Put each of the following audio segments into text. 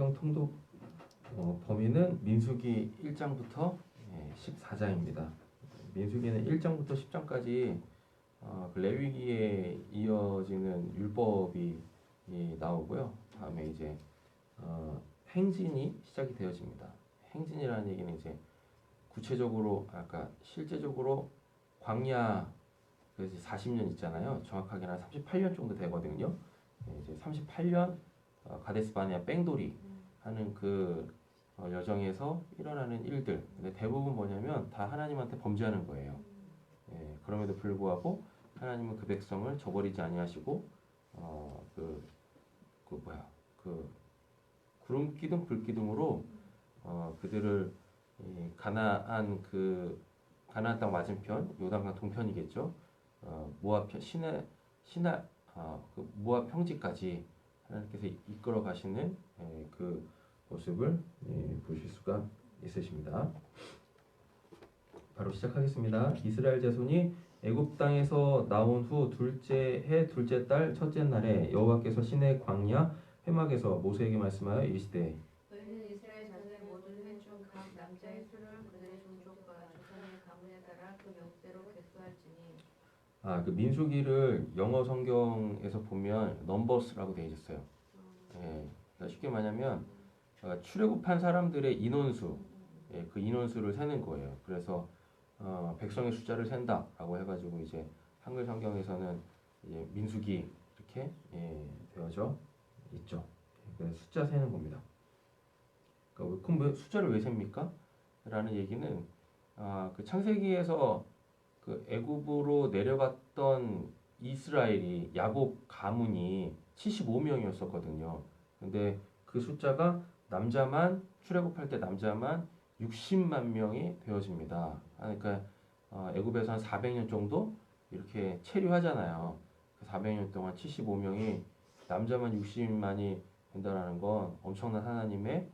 성경 통독 범위는 민수기 1장부터 14장입니다. 민수기는 1장부터 10장까지 그 레위기에 이어지는 율법이 나오고요. 다음에 이제 행진이 시작이 되어집니다. 행진이라는 얘기는 이제 구체적으로 아까 실제적으로 광야 그래서 40년 있잖아요. 정확하게는 38년 정도 되거든요. 이제 38년 가데스 바네아 뺑돌이 하는 그 여정에서 일어나는 일들. 근데 대부분 뭐냐면 다 하나님한테 범죄하는 거예요. 그럼에도 불구하고 하나님은 그 백성을 저버리지 아니하시고 그 구름 기둥 불 기둥으로 그들을 가나안 땅 맞은편 요단강 동편이겠죠. 모압 그 모압 평지까지 하나님께서 이끌어 가시는 그 모습을 보실 수가 있으십니다. 바로 시작하겠습니다. 이스라엘 자손이 애굽 땅에서 나온 후 둘째 해 둘째 달 첫째 날에 여호와께서 시내 광야 회막에서 모세에게 말씀하여 이르시되 너희는 이스라엘 자손의 모든 회 중 각 남자의 수를 그들의 종족과 조상의 가문에 따라 그 명대로 계수할지니. 그 민수기를 영어 성경에서 보면 넘버스라고 되어 있어요. 그러니까 쉽게 말하면 출애굽한 사람들의 인원수, 그 인원수를 세는 거예요. 그래서 백성의 숫자를 센다라고 해가지고 이제 한글 성경에서는 이제 민수기 이렇게 되어져 있죠. 그래서 숫자 세는 겁니다. 그럼 숫자를 왜 셉니까? 라는 얘기는 그 창세기에서 그 애굽으로 내려갔던 이스라엘이 야곱 가문이 75명이었었거든요. 근데 그 숫자가 남자만 출애굽할 때 남자만 60만 명이 되어집니다. 그러니까 애굽에서 한 400년 정도 이렇게 체류하잖아요. 그 400년 동안 75명이 남자만 60만이 된다라는 건 엄청난 하나님의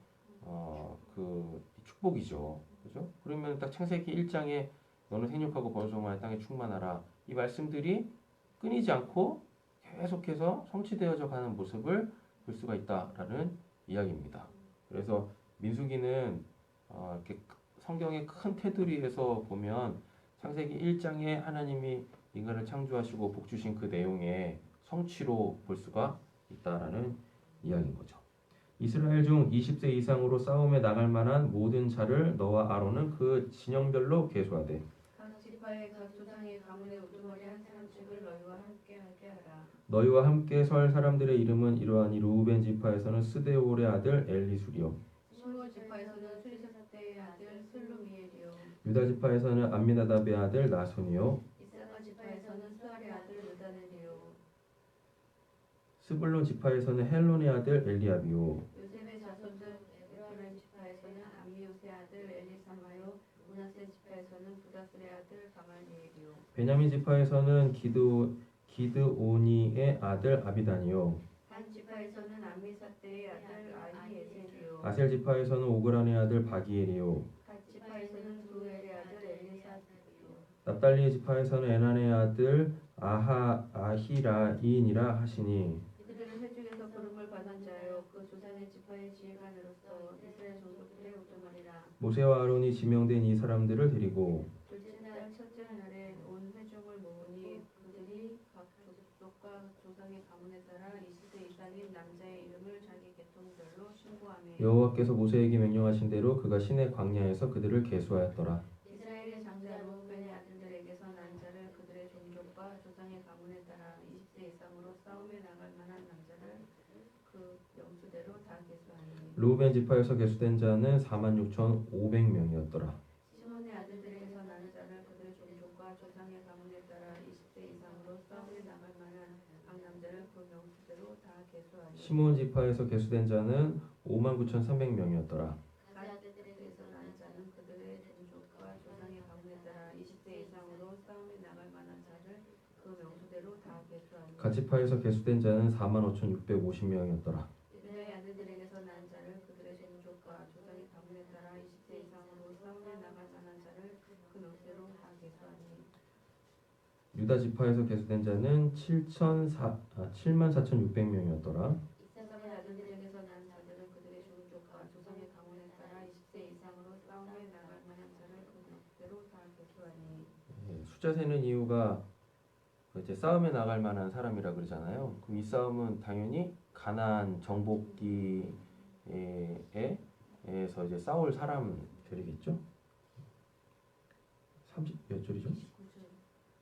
그 축복이죠. 그죠? 그러면 딱 창세기 1장에 너는 생육하고 번성하여 땅에 충만하라. 이 말씀들이 끊이지 않고 계속해서 성취되어져 가는 모습을 볼 수가 있다라는 이야기입니다. 그래서 민수기는 이렇게 성경의 큰 테두리에서 보면 창세기 1장에 하나님이 인간을 창조하시고 복 주신 그 내용의 성취로 볼 수가 있다라는 이야기인 거죠. 이스라엘 중 20세 이상으로 싸움에 나갈 만한 모든 자를 너와 아론은 그 진영별로 계수하되 각 지파의 각 조상의 가문의 우두머리 한 사람씩을 너희와 함께 하게 하라. 너희와 함께 설 사람들의 이름은 이러하니 루벤 지파에서는 스데올의 아들 엘리술이요 시므온 지파에서는 수리사대의 아들 슬루미엘이요 유다 지파에서는 암미나답의 아들 나손이요 이사가 지파에서는 수알의 아들 느다넬이요 스불론 지파에서는 헬론의 아들 엘리압이요 요셉의 자손들 에브라임 지파에서는 암미요스의 아들 엘리사마요 문하세 지파에서는 부다스의 아들 가말리엘이요 베냐민 지파에서는 기드오니의 아들 아비단이요 단 지파에서는 암미사대의 아들 아히에셀이요 아셀 지파에서는 오그란의 아들 바기엘이요 갓 지파에서는 두엘의 아들 엘리사이요 납달리의 지파에서는 에난의 아들 아히라인이라 하시니 그들은 회 중에서 부름을 받은 자요 그 조상의 지파의 지휘관으로서 이스라엘 종족들의 우두머리라. 모세와 아론이 지명된 이 사람들을 데리고 둘째 날 첫째 날에 온 회중을 모으니 그들이 각 족속과 조상의 가문에 따라 20세 이상인 남자의 이름을 자기 계통별로 신고하며 여호와께서 모세에게 명령하신 대로 그가 시내 광야에서 그들을 계수하였더라. 이스라엘의 장자 루벤의 아들들에게서 난 자를 그들의 종족과 조상의 가문에 따라 20세 이상으로 싸움에 나갈 만한 남자를 그 명수대로 다 계수하니. 루벤 지파에서 계수된 자는 46,500명이었더라. 시몬의 아들들에게서 난 자를 그들의 종족과 조상의 가문에 따라 20세 이상으로 싸움에 나갈 만한 각 남자를 그 명수대로 다 계수하니. 시몬 지파에서 계수된 자는 59,300명이었더라. 갓 아들들에게서 난 자는 그들의 종족과 조상의 가문에 따라 20세 이상으로 싸움에 나갈 만한 자를 그 명수대로 다 계수하니. 갓 지파에서 계수된 자는 45,650명이었더라. 유다의 아들들에게서 난 자를 그들의 종족과 조상의 가문에 따라 20세 이상으로 싸움에 나갈 만한 자를 그 명수대로 다 계수하니. 유다 지파에서 계수된 자는 74,600명이었더라. 이사가의 아들들에게서 난 자들은 그들의 종족 숫자 세는 이유가 이제 싸움에 나갈 만한 사람이라 그러잖아요. 그럼 이 싸움은 당연히 가나안 정복기에서 이제 싸울 사람들이겠죠. 30 몇 줄이죠? 29절.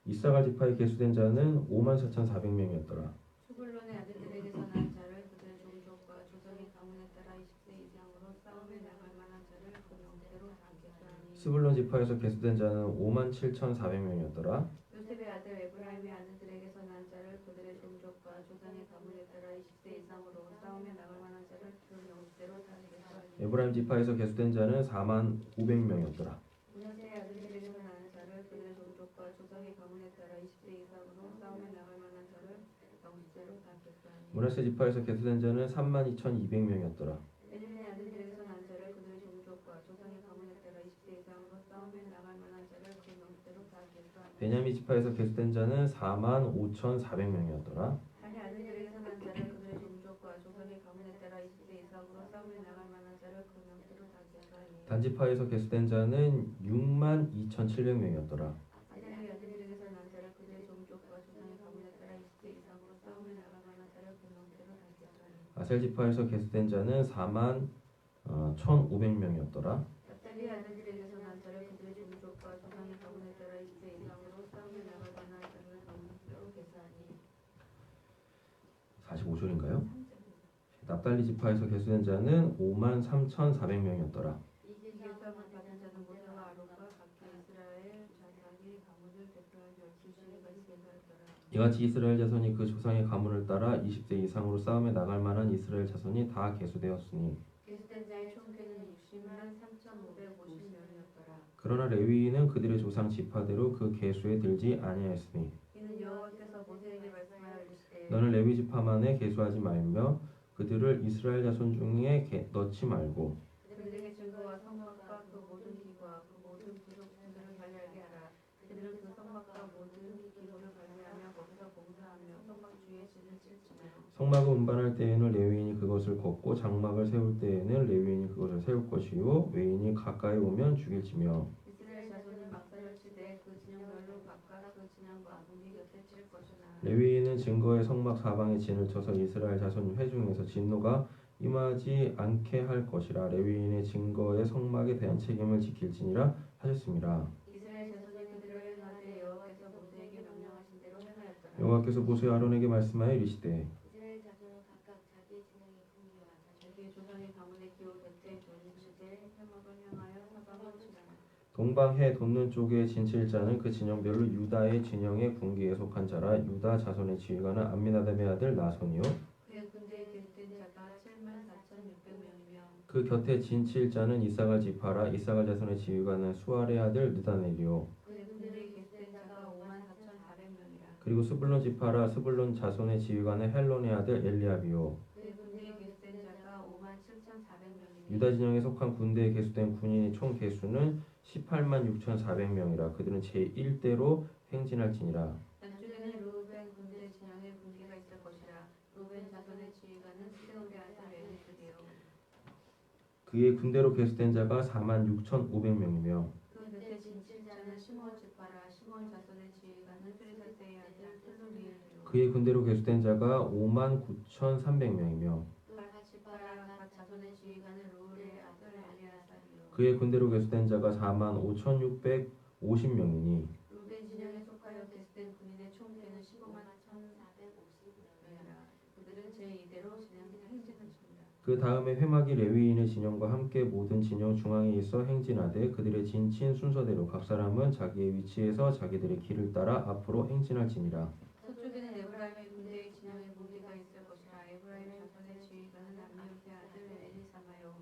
이사갈 지파에 계수된 자는 54,400명이었더라. 수불론의 아들들에게서 난 자를 그들의 종족과 조상의 가문에 따라 20세 이상으로 싸움에 나갈 만한 자를 그 명대로 다 계수하니 스불론 지파에서 계수된 자는 57,400명이었더라. 요셉의 아들 에브라임의 아들들에게서 난 자를 그들의 종족과 조상의 가문에 따라 20세 이상으로 싸움에 나갈 만한 자를 그 명대로 다 계수하니 에브라임 지파에서 계수된 자는 45,500명이었더라. 문하세의 아들들에게서 난 자를 그들의 종족과 조상의 가문에 따라 20세 이상으로 싸움에 나갈 만한 자를 명대로 다 계수하니 므낫세 지파에서 계수된 자는 32,200명이었더라. 베냐민의 아들들에게서 난 자를 그들의 종족과 조상의 가문에 따라 20세 이상으로 싸움에 나갈 만한 자를 그 명대로 다 계수하니 베냐민 지파에서 계수된 자는 45,400명이었더라. 단의 아들들에게서 난 자를 그들의 종족과 조상의 가문에 따라 20세 이상으로 싸움에 나갈 만한 자를 그 명대로 다 계수하니 단 지파에서 계수된 자는 62,700명이었더라. 아세리의 아들들에게서 난 자를 그들의 종족과 조상의 가문에 따라 20세 이상으로 싸움에 나갈 만한 자를 그 명대로 다 계수하니 아셀 지파에서 계수된 자는 41,500명이었더라. 납달리의 아들들에게서 난 자를 그들의 종족과 조상의 가문에 따라 20세 이상으로 싸움에 나갈 만한 자를 그 명대로 계수하니 45절인가요? 납달리 지파에서 계수된 자는 53,400명이었더라. 이 계수함을 받은 자는 모세와 아론과 각기 이스라엘 자손이 가문을 대표한 12지파가 계수하였더라. 이같이 이스라엘 자손이 그 조상의 가문을 따라 20세 이상으로 싸움에 나갈 만한 이스라엘 자손이 다 계수되었으니 계수된 자의 총계는 60만 3,550명이었더라. 그러나 레위인은 그들의 조상 지파대로 그 계수에 들지 아니하였으니 이는 여호와께서 모세에게 말씀하여 이르시되 너는 레위 지파만에 계수하지 말며 그들을 이스라엘 자손 중에 넣지 말고 그들에게 증거와 성막과 그 모든 기구와 그 모든 부속품들을 관리하게 하라. 그들은 그 성막과 모든 기구를 관리하며 거기서 봉사하며 성막 주위에 진을 칠지며 성막을 운반할 때에는 레위인이 그것을 걷고 장막을 세울 때에는 레위인이 그것을 세울 것이요 외인이 가까이 오면 죽일지며 이스라엘 자손이 막사를 치되 그 진영별로 각각 그 진영과 문이 곁에 칠 것이나 레위인은 증거의 성막 사방에 진을 쳐서 이스라엘 자손 회중에서 진노가 임하지 않게 할 것이라. 레위인의 증거의 성막에 대한 책임을 지킬지니라 하셨습니다. 이스라엘 자손이 그들을 행하되 여호와께서 모세에게 명령하신 대로 행하였더라. 여호와께서 모세 아론에게 말씀하여 이르시되 이스라엘 자손은 각각 자기 진영의 분기와 자기 조상의 가문의 기호 곁에 두시되 회막을 향하여 사방을 치라. 동방해 돋는 쪽에 진칠 자는 그 진영별로 유다의 진영의 군기에 속한 자라. 유다 자손의 지휘관은 암미나답의 아들 나손이요 그의 군대에 계수된 자가 74,600명이며 그 곁에 진칠 자는 이사갈 지파라. 이사갈 자손의 지휘관은 수알의 아들 느다넬이요 그의 군대에 계수된 자가 54,400명이라. 그리고 스불론 지파라. 스불론 자손의 지휘관은 헬론의 아들 엘리압이요 그의 군대에 계수된 자가 57,400명이며 유다 진영에 속한 군대에 계수된 군인의 총 계수는 186,400명이라. 그들은 제1대로 행진할지니라. 남쪽에는 루벤 군대 진영의 군기가 있을 것이라. 루벤 자손의 지휘관은 스데울의 아들 엘리스리요. 그의 군대로 계수된 자가 46,500명이며 그 곁에 진칠 자는 시므온 지파라. 시므온 자손의 지휘관은 수리사세의 아들 슬루미엘이요. 그의 군대로 계수된 자가 59,300명이며 각 지파라. 각 자손의 지휘관은 루울의 아들 엘리아사리요. 그의 군대로 계수된 자가 45,550명이니 루벤 진영에 속하여 계수된 군인의 총계는 15만 1,450명이라. 그들은 제2대로 행진하십니다. 그 다음에 회막이 레위인의 진영과 함께 모든 진영 중앙에 있어 행진하되 그들의 진친 순서대로 각 사람은 자기의 위치에서 자기들의 길을 따라 앞으로 행진할지니라. 서쪽에는 에브라임의 군대의 진영의 무기가 있을 것이라. 에브라임 자손의 지휘관은 암미우스의 아들 엘리사마요.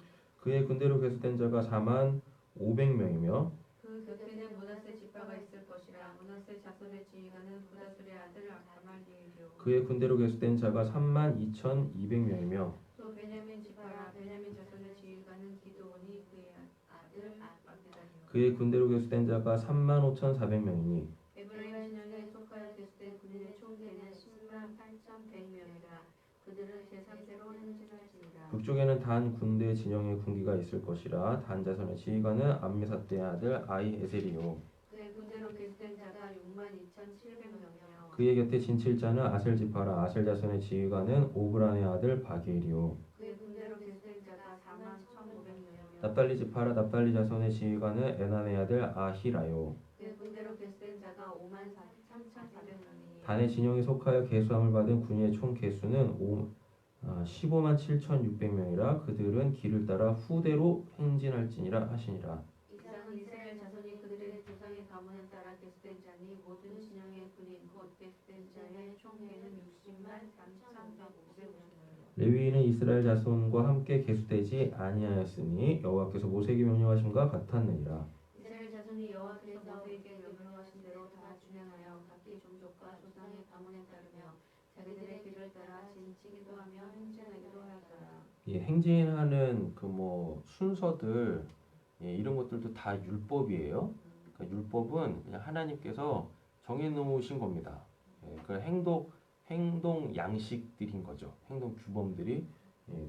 그의 군대로 계수된 자가 40,500명이며 그 곁에는 므낫세 지파가 있을 것이라. 므낫세 자손의 지휘관은 부다술의 아들 가말리엘이요. 그의 군대로 계수된 자가 32,200명이며 또 베냐민 지파라. 베냐민 자손의 지휘관은 기드온이 그의 아들 막대다니요. 그의 군대로 계수된 자가 35,400명이니 에브라임 진영에 속하여 계수된 군인의 총계는 10만 8,100명이라. 그들은 제3대로 행진할지니라. 북쪽에는 단 군대 진영의 군기가 있을 것이라. 단 자손의 지휘관은 암미사대의 아들 아이에셀이요 그의 군대로 계수된 자가 6만 2,700명이요. 그의 곁에 진칠자는 아셀 지파라. 아셀 자손의 지휘관은 오브란의 아들 바게일이요. 그의 군대로 계수된 자가 41,500명이요. 납달리 지파라. 납달리 자손의 지휘관은 에난의 아들 아히라요. 그의 군대로 계수된 자가 53,400명이니 단의 진영에 속하여 계수함을 받은 군인의 총 계수는 15만 7,600명이라. 그들은 길을 따라 후대로 행진할지니라 하시니라. 이상은 이스라엘 자손이 그들의 조상의 가문에 따라 계수된 자니 모든 진영의 군인 곧 계수된 자의 총계는 60만 3,550명이요. 레위인은 이스라엘 자손과 함께 계수되지 아니하였으니 여호와께서 모세에게 명령하심과 같았느니라. 이스라엘 자손이 여호와께서 모세에게 명령하신 대로 다 준행하여 각기 종족과 조상의 가문에 따르며 자기들의 길을 따라 진치기도 하며 행진하기도 하였더라. 예, 행진하는 그 뭐 순서들 이런 것들도 다 율법이에요. 그러니까 율법은 그냥 하나님께서 정해놓으신 겁니다. 그 행동 양식들인 거죠. 행동 규범들이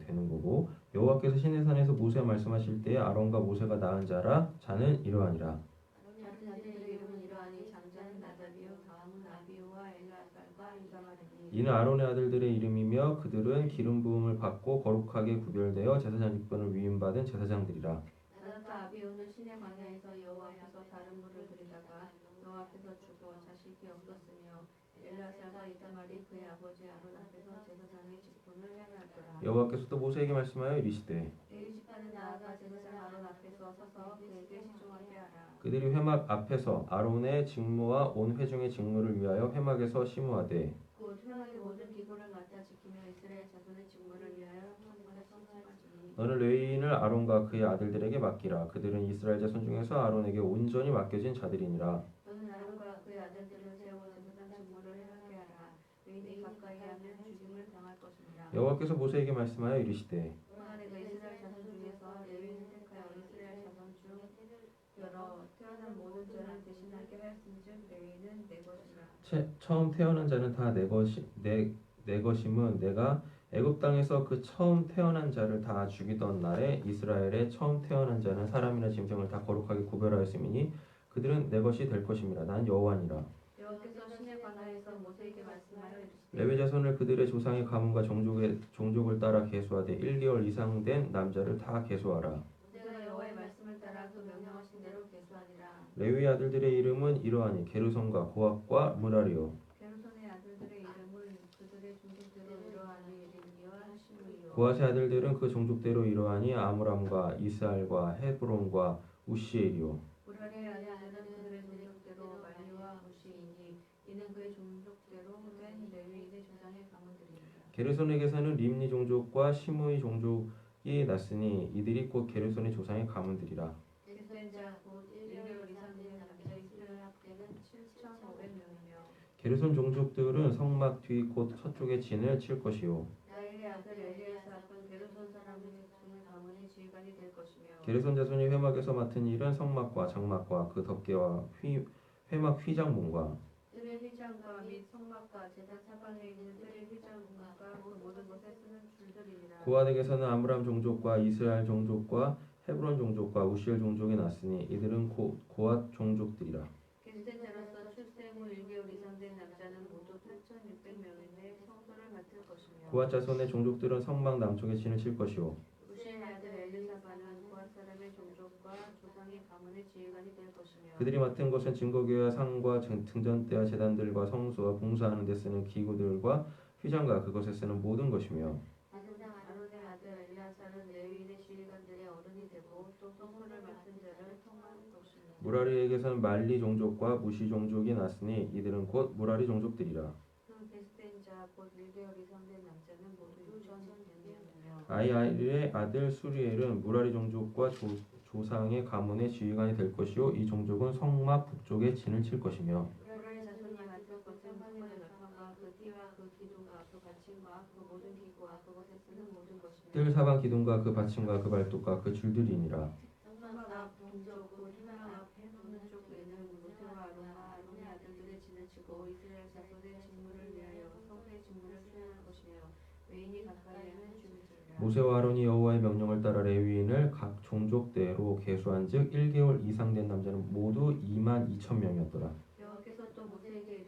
되는 거고 여호와께서 시내산에서 모세와 말씀하실 때에 아론과 모세가 낳은 자는 이러하니라. 다른 자들의 이름은 이러하니 장자는 나답이요 다음은 아비후와 엘르아살과 이사마르니 이는 아론의 아들들의 이름이며 그들은 기름 부음을 받고 거룩하게 구별되어 제사장 직분을 위임받은 제사장들이라. 나답과 아비후는 시내 광야에서 여호와 앞에서 다른 물을 드리다가 여호와 앞에서 죽어 자식이 없었으며 엘르아살과 이사마리 그의 아버지 아론 앞에서 제사장의 직분을 행하였더라. 여호와께서 또 모세에게 말씀하여 이르시되 레위 지파는 나아가 제사장 아론 앞에서 서서 그에게 시종하게 하라. 그들이 회막 앞에서 아론의 직무와 온 회중의 직무를 위하여 회막에서 심우하되 곧 회막의 모든 기구를 맡아 지키며 이스라엘 자손의 직무를 위하여 회막에서 심하지니 너는 레위인을 아론과 그의 아들들에게 맡기라. 그들은 이스라엘 자손 중에서 아론에게 온전히 맡겨진 자들이니라. 너는 아론과 그의 아들들을 세워 제사장 직무를 행하게 하라. 레위인이 가까이 하면 죽임을 당할 것이니라. 여호와께서 모세에게 말씀하여 이르시되 또한 내가 이스라엘 자손 중에서 레위인을 택하여 이스라엘 자손 중 여러 태어난 모든 자를 대신하게 하였은즉 레위인은 내 것이라. 처음 태어난 자는 다 내 것임은 내가 애굽 땅에서 그 처음 태어난 자를 다 죽이던 날에 이스라엘의 처음 태어난 자는 사람이나 짐승을 다 거룩하게 구별하였음이니 그들은 내 것이 될 것임이라. 난 여호와니라. 여호와께서 시내 광야에서 모세에게 말씀하여 이르시되 레위 자손을 그들의 조상의 가문과 종족을 따라 계수하되 1개월 이상 된 남자를 다 계수하라. 내가 여호와의 말씀을 따라 그 명령하신 대로 계수하니라. 레위 아들들의 이름은 이러하니 게르손과 고핫과 무라리요. 게르손의 아들들의 이름은 그들의 종족대로 이러하니 린기와 시므이요. 고핫의 아들들은 그 종족대로 이러하니 아므람과 이스알과 헤브론과 우시엘이요. 무라리의 아들들은 그들의 종족대로 말리와 무시이니 이는 그의 종족대로 된 레위인의 조상의 가문들이니라. 게르손에게서는 림니 종족과 시므이 종족이 났으니 이들이 곧 게르손의 조상의 가문들이라. 계수된 자곧 1개월 이상 된 남자 이스라엘 합계는 7,500명이며 게르손 종족들은 성막 뒤 곧 서쪽에 진을 칠 것이요. 나일의 아들 엘리아삽은 게르손 사람의 직분의 가문의 지휘관이 될 것이며 게르손 자손이 회막에서 맡은 일은 성막과 장막과 그 덮개와 회막 휘장문과 뜰의 휘장과 및 성막과 제단 사방에 있는 뜰의 휘장과 그 모든 것에 쓰는 줄들이니라. 고핫에게서는 아므람 종족과 이스라엘 종족과 헤브론 종족과 우시엘 종족이 났으니 이들은 고핫 종족들이라. 계수된 자로서 출생 후 1개월 이상 된 남자는 모두 8,600명인데 성소를 맡을 것이며 고핫 자손의 종족들은 성막 남쪽에 진을 칠 것이요. 우시의 아들 엘리사바는 고핫 사람의 종족과 조상의 가문의 지휘관이 될 것이며 그들이 맡은 것은 증거궤와 상과 등잔대와 제단들과 성소와 봉사하는 데 쓰는 기구들과 휘장과 그것에 쓰는 모든 것이며 제사장 아론의 아들 엘리아살은 레위인의 지휘관들의 어른이 되고 또 성소를 맡은 자를 통할 것이며 무라리에게서는 말리 종족과 무시 종족이 났으니 이들은 곧 무라리 종족들이라. 그 계수된 자 곧 1개월 이상 된 남자는 모두 6,100명이며 아이알의 아들 수리엘은 무라리 종족과 조상의 가문의 지휘관이 될 것이요. 이 종족은 성막 북쪽에 진을 칠 것이며 무라리 자손이 맡을 것은 성문의 넓ham과 그 띠와 그 기둥과 그 받침과 그 모든 기구와 그것에 쓰는 모든 것이며 뜰 사방 기둥과 그 받침과 그 발톱과 그 줄들이니라. 성막 앞 동쪽 곧 희망 앞 해놓는 쪽에는 모세와 아론과 아론의 아들들의 진을 치고 이스라엘 자손의 직무를 위하여 성소의 직무를 수행할 것이며 외인이 가까이 하면 죽이리라. 모세와 아론이 여호와의 명령을 따라 레위인을 각 종족대로 계수한즉 1개월 이상 된 남자는 모두 22,000명이었더라. 여호와께서 또 모세에게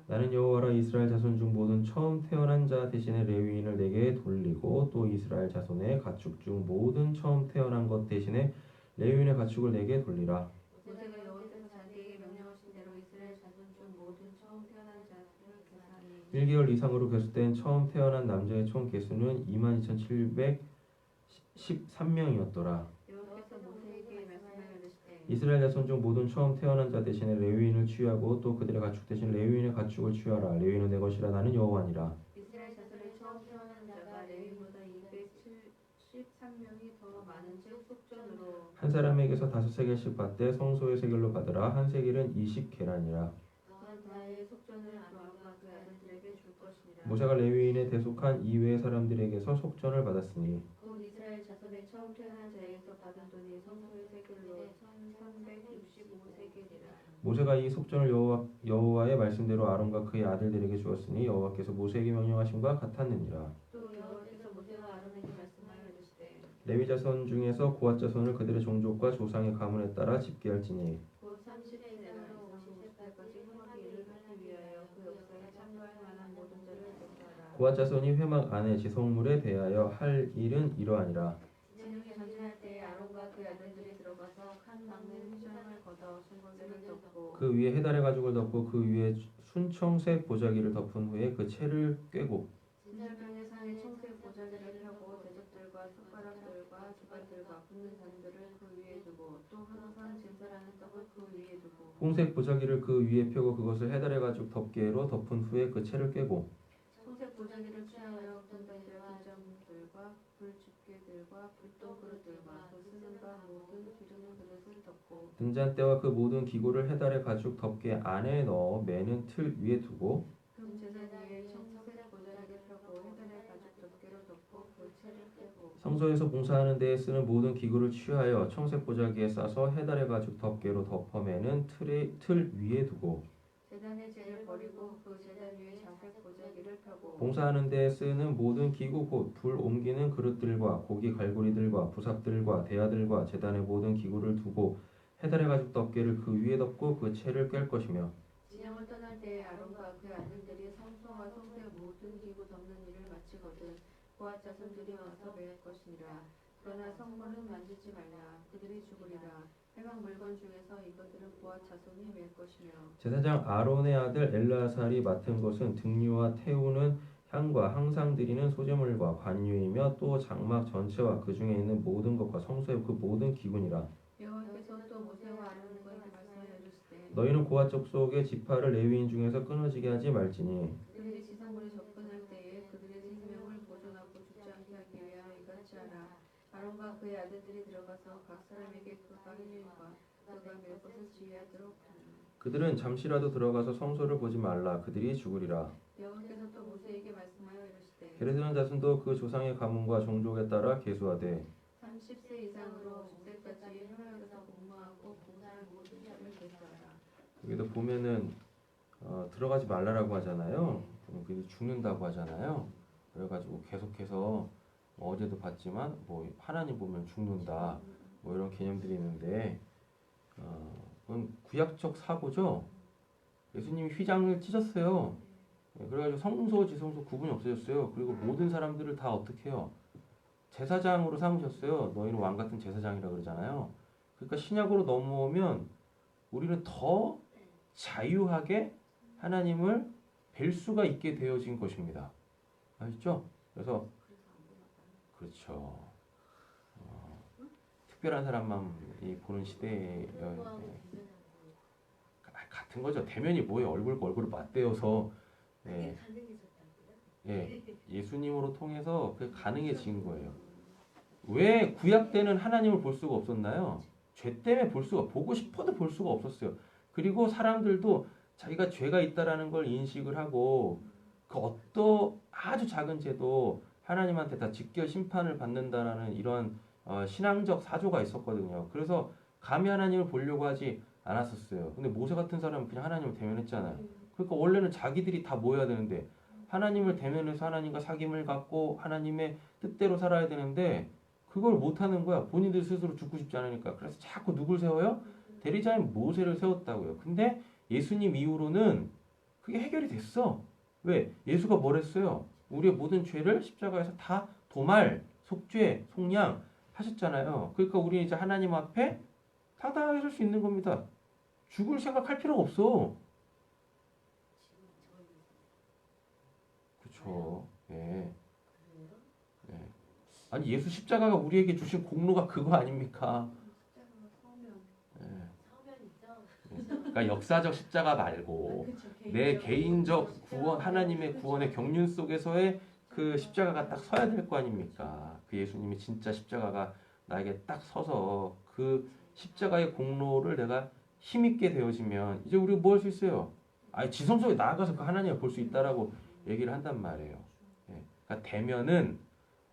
나는 여호와라 이스라엘 자손 중 모든 처음 태어난 자 대신에 레위인을 내게 돌리고 또 이스라엘 자손의 가축 중 모든 처음 태어난 것 대신에 레위인의 가축을 내게 돌리라. 모세가 여호와께서 자기에게 명령하신 대로 이스라엘 자손 중 모든 처음 태어난 자들을 계산하니 1개월 이상으로 계수된 처음 태어난 남자의 총 개수는 22,713명이었더라. 여호와께서 모세에게 말씀하여 이르시되 이스라엘 자손 중 모든 처음 태어난 자 대신에 레위인을 취하고 또 그들의 가축 대신 레위인의 가축을 취하라. 레위인은 내 것이라. 나는 여호와니라. 이스라엘 자손의 처음 태어난 자가 레위보다 273명이 더 많은즉 속전으로 한 사람에게서 5세겔씩 받되 성소의 세겔로 받으라. 한 세겔은 20계란이라. 또한 다의 속전을 아론과 그 아들들에게 줄 것이니라. 모세가 레위인에 대속한 이외의 사람들에게서 속전을 받았으니 곧 이스라엘 자손의 처음 태어난 자에게서 받은 돈이 성소의 세겔로 1365세겔이라. 모세가 이 속전을 여호와의 말씀대로 아론과 그의 아들들에게 주었으니 여호와께서 모세에게 명령하심과 같았느니라. 또 여호와께서 모세와 아론에게 말씀하여 이르시되 레위 자손 중에서 고앗 자손을 그들의 종족과 조상의 가문에 따라 집계할지니 곧 30세 이상으로 50세까지 흠없이 일을 하기 위하여 그 역사에 참가할 만한 모든 자를 대표하라. 고앗 자손이 회막 안에 지성물에 대하여 할 일은 이러하니라. 진영이 전진할 때에 아론과 그 아들들이 들어가서 칸 막는 휘장을 걷어 순번들을 덮고 그 위에 해달의 가죽을 덮고 그 위에 순청색 보자기를 덮은 후에 그 채를 꿰고 진설병의 상에 청색 보자기를 펴고 대접들과 숟가락들과 숟갈들과 붓는 잔들을 그 위에 두고 또 항상 진설하는 떡을 그 위에 두고 홍색 보자기를 그 위에 펴고 그것을 해달의 가죽 덮개로 덮은 후에 그 채를 꿰고 청색 보자기를 취하여 분단들과 진점들과 불집게들과 불똥 그릇들과 그 쓰는 바 모든 기르는 그릇을 덮고 등잔대와 그 모든 기구를 해달의 가죽 덮개 안에 넣어 매는 틀 위에 두고 금 제단 위에 청색 보자기를 펴고 해달의 가죽 덮개로 덮고 그 채를 떼고 성소에서 봉사하는 데에 쓰는 모든 기구를 취하여 청색 보자기에 싸서 해달의 가죽 덮개로 덮어 매는 틀 위에 두고 제단의 재를 버리고 그 제단 위에 자색 보자기를 펴고 봉사하는 데에 쓰는 모든 기구 곧 불 옮기는 그릇들과 고기 갈고리들과 부삽들과 대야들과 제단의 모든 기구를 두고 해달의 가죽 덮개를 그 위에 덮고 그 채를 꿰 것이며 진영을 떠날 때에 아론과 그 아들들이 성소와 성소의 모든 기구 덮는 일을 마치거든 고앗 자손들이 와서 매일 것이니라. 그러나 성물은 만지지 말라. 그들이 죽으리라. 해방 물건 중에서 이것들은 고앗 자손이 맬 것이며 제사장 아론의 아들 엘르아살이 맡은 것은 등류와 태우는 향과 항상 드리는 소제물과 관유이며 또 장막 전체와 그 중에 있는 모든 것과 성소의 그 모든 기구니라. 여호와께서 또 모세와 아론과 말씀하여 이르시되 너희는 고앗 족속의 지파를 레위인 중에서 끊어지게 하지 말지니 그들이 지성물에 접근할 때에 그들의 생명을 보존하고 죽지 않게 하기 위하여 이같이 하라. 아론과 그의 아들들이 들어가서 각 사람에게 그가 할 일과 그가 맬 것을 지휘하도록 하라. 그들은 잠시라도 들어가서 성소를 보지 말라. 그들이 죽으리라. 여호와께서 또 모세에게 말씀하여 이르시되 게르드는 자손도 그 조상의 가문과 종족에 따라 계수하되 30세 이상으로 50세까지 해외에서 공부하고 봉사할 모든 자를 계수하라. 여기도 보면은 들어가지 말라라고 하잖아요. 그래서 죽는다고 하잖아요. 그래가지고 계속해서 어제도 봤지만 뭐 하나님 보면 죽는다 뭐 이런 개념들이 있는데 그건 구약적 사고죠. 예수님이 휘장을 찢었어요. 그래가지고 성소 지성소 구분이 없어졌어요. 그리고 모든 사람들을 다 어떻게 해요? 제사장으로 삼으셨어요. 너희는 왕 같은 제사장이라 그러잖아요. 그러니까 신약으로 넘어오면 우리는 더 자유하게 하나님을 뵐 수가 있게 되어진 것입니다. 아시죠? 그래서 그렇죠. 특별한 사람만 보는 시대에 같은 거죠. 대면이 뭐예요? 얼굴과 얼굴을 맞대어서 예수님으로 통해서 그게 가능해진 거예요. 왜 구약 때는 하나님을 볼 수가 없었나요? 죄 때문에 보고 싶어도 볼 수가 없었어요. 그리고 사람들도 자기가 죄가 있다라는 걸 인식을 하고 그 어떤 아주 작은 죄도 하나님한테 다 직결 심판을 받는다라는 이런 신앙적 사조가 있었거든요. 그래서 감히 하나님을 보려고 하지 않았었어요. 근데 모세 같은 사람은 그냥 하나님을 대면했잖아요. 그러니까 원래는 자기들이 다 모여야 되는데 하나님을 대면해서 하나님과 사귐을 갖고 하나님의 뜻대로 살아야 되는데 그걸 못하는 거야. 본인들 스스로 죽고 싶지 않으니까. 그래서 자꾸 누굴 세워요? 대리자인 모세를 세웠다고요. 근데 예수님 이후로는 그게 해결이 됐어. 왜? 예수가 뭘 했어요? 우리의 모든 죄를 십자가에서 다 도말, 속죄, 속량 하셨잖아요. 그러니까 우리는 이제 하나님 앞에 당당하게 설 수 있는 겁니다. 죽을 생각할 필요가 없어. 그렇죠. 예. 예. 아니 예수 십자가가 우리에게 주신 공로가 그거 아닙니까? 예. 그러니까 역사적 십자가 말고 내 개인적 구원, 하나님의 구원의 경륜 속에서의 그 십자가가 딱 서야 될 거 아닙니까? 그 예수님이 진짜 십자가가 나에게 딱 서서 그 십자가의 공로를 내가 힘있게 되어지면 이제 우리가 뭐 할 수 있어요? 아니 지성 속에 나아가서 그 하나님을 볼 수 있다라고 얘기를 한단 말이에요. 예. 그러니까 대면은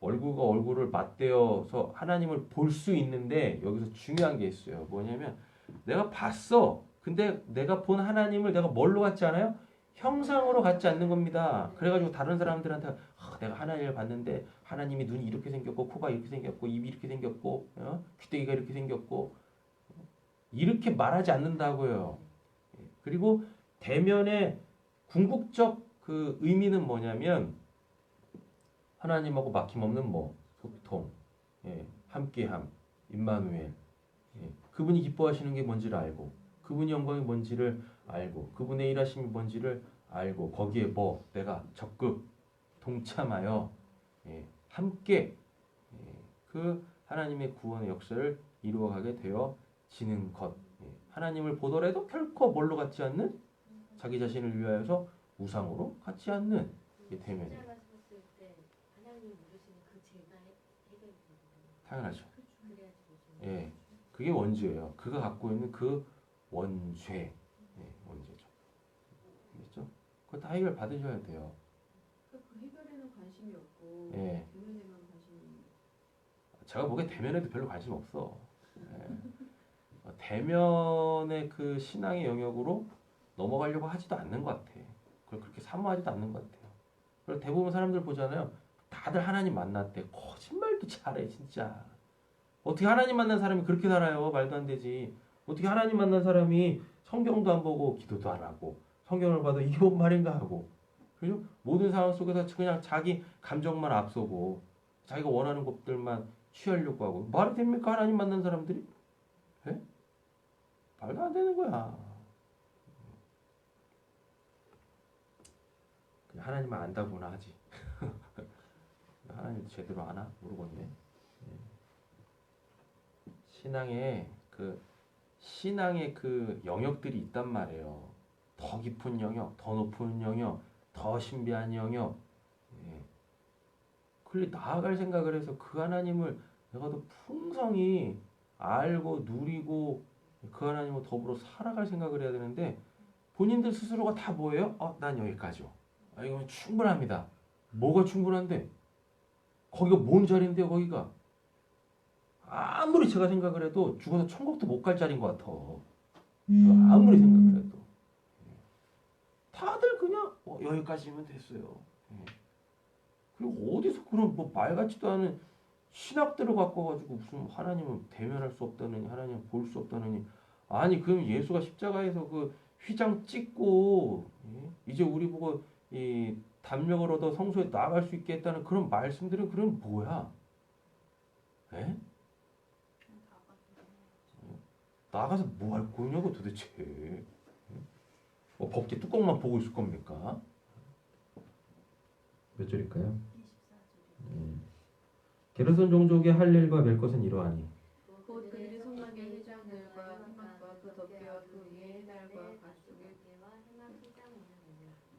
얼굴과 얼굴을 맞대어서 하나님을 볼 수 있는데 여기서 중요한 게 있어요. 뭐냐면 내가 봤어. 근데 내가 본 하나님을 내가 뭘로 갖지 않아요? 형상으로 갖지 않는 겁니다. 그래가지고 다른 사람들한테 내가 하나님을 봤는데 하나님이 눈이 이렇게 생겼고 코가 이렇게 생겼고 입이 이렇게 생겼고 귀때기가 이렇게 생겼고 이렇게 말하지 않는다고요. 그리고 대면의 궁극적 그 의미는 뭐냐면 하나님하고 막힘없는 뭐 소통, 함께함, 임마누엘. 그분이 기뻐하시는 게 뭔지를 알고 그분이 영광이 뭔지를 알고 그분의 일하심이 뭔지를 알고 거기에 뭐 내가 적극 동참하여 함께 그 하나님의 구원의 역사를 이루어가게 되어지는 것. 하나님을 보더라도 결코 뭘로 갖지 않는 자기 자신을 위하여서 우상으로 갖지 않는 게 대면이에요. 당연하죠. 예, 그게 원죄예요. 그가 갖고 있는 그 원죄, 원죄죠. 알겠죠? 그거 다 해결 받으셔야 돼요. 그 해결에는 관심이 없고 예. 대면에만 관심이. 제가 보기에 대면에도 별로 관심 없어. 대면의 그 신앙의 영역으로 넘어가려고 하지도 않는 것 같아. 그걸 그렇게 사모하지도 않는 것 같아요. 그리고 대부분 사람들 보잖아요. 다들 하나님 만났대. 거짓말도 잘해 진짜. 어떻게 하나님 만난 사람이 그렇게 살아요? 말도 안 되지. 어떻게 하나님 만난 사람이 성경도 안 보고 기도도 안 하고 성경을 봐도 이게 뭔 말인가 하고 그죠? 모든 상황 속에서 그냥 자기 감정만 앞서고 자기가 원하는 것들만 취하려고 하고 말이 됩니까? 하나님 만난 사람들이? 예? 말도 안 되는 거야. 그냥 하나님만 안다고나 하지. 하나님 제대로 아나? 모르겠네. 신앙의 그 영역들이 있단 말이에요. 더 깊은 영역, 더 높은 영역, 더 신비한 영역. 그리 나아갈 생각을 해서 그 하나님을 내가 더 풍성히 알고 누리고 그 하나님과 더불어 살아갈 생각을 해야 되는데 본인들 스스로가 다 뭐예요? 난 여기까지요. 이건 충분합니다. 뭐가 충분한데? 거기가 뭔 자리인데요, 거기가? 아무리 제가 생각을 해도 죽어서 천국도 못 갈 자리인 것 같아. 제가 아무리 생각을 해도. 다들 그냥 여기까지면 됐어요. 그리고 어디서 그런 뭐 말 같지도 않은 신학들을 갖고 가지고 무슨 하나님은 대면할 수 없다느니 하나님은 볼 수 없다느니 아니 그럼 예수가 십자가에서 그 휘장 찍고 이제 우리 보고 이 담력을 얻어 성소에 나아갈 수 있게 했다는 그런 말씀들은 그럼 뭐야? 예? 나가서 뭐 할 거냐고 도대체. 법계 뚜껑만 보고 있을 겁니까? 몇 절일까요? 게르손 종족의 할 일과 멜 것은 이러하니 곧 그들이 성막의 휘장들과 해막과 그 덮개와 그 위에 해달과 가축의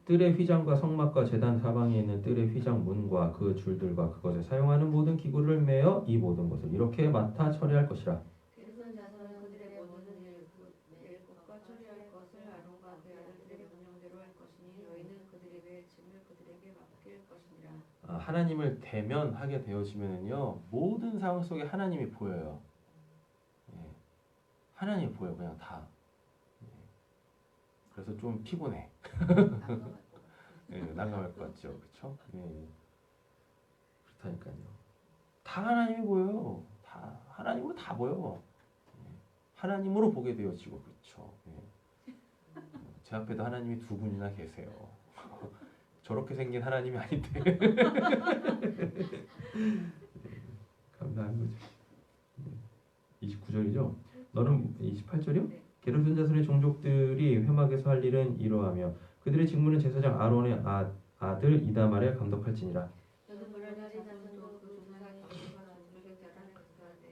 뜰의 휘장과 성막과 제단 사방에 있는 뜰의 휘장 문과 그 줄들과 그것에 사용하는 모든 기구를 매어 이 모든 것을 이렇게 맡아 처리할 것이라. 게르손 자손은 그들의 모든 일, 낼 것과 처리할 것을 아론과 그의 아들들의 명령대로 할 것이니 너희는 그들의 매 짐을 그들에게 맡길 것이니라. 하나님을 대면하게 되어지면은요 모든 상황 속에 하나님이 보여요. 하나님이 보여 그냥 다. 그래서 좀 피곤해. 난감할 것 같죠, 그렇죠? 그렇다니까요. 다 하나님이 보여요. 다 하나님으로 다 보여. 하나님으로 보게 되어지고 그렇죠. 제 앞에도 하나님이 두 분이나 계세요. 저렇게 생긴 하나님이 아닌데. 감사한 거죠. 29절이죠. 너는 28절이요? 게르손 자손의 종족들이 회막에서 할 일은 이러하며 그들의 직무는 제사장 아론의 아들 이다말을 감독할지니라.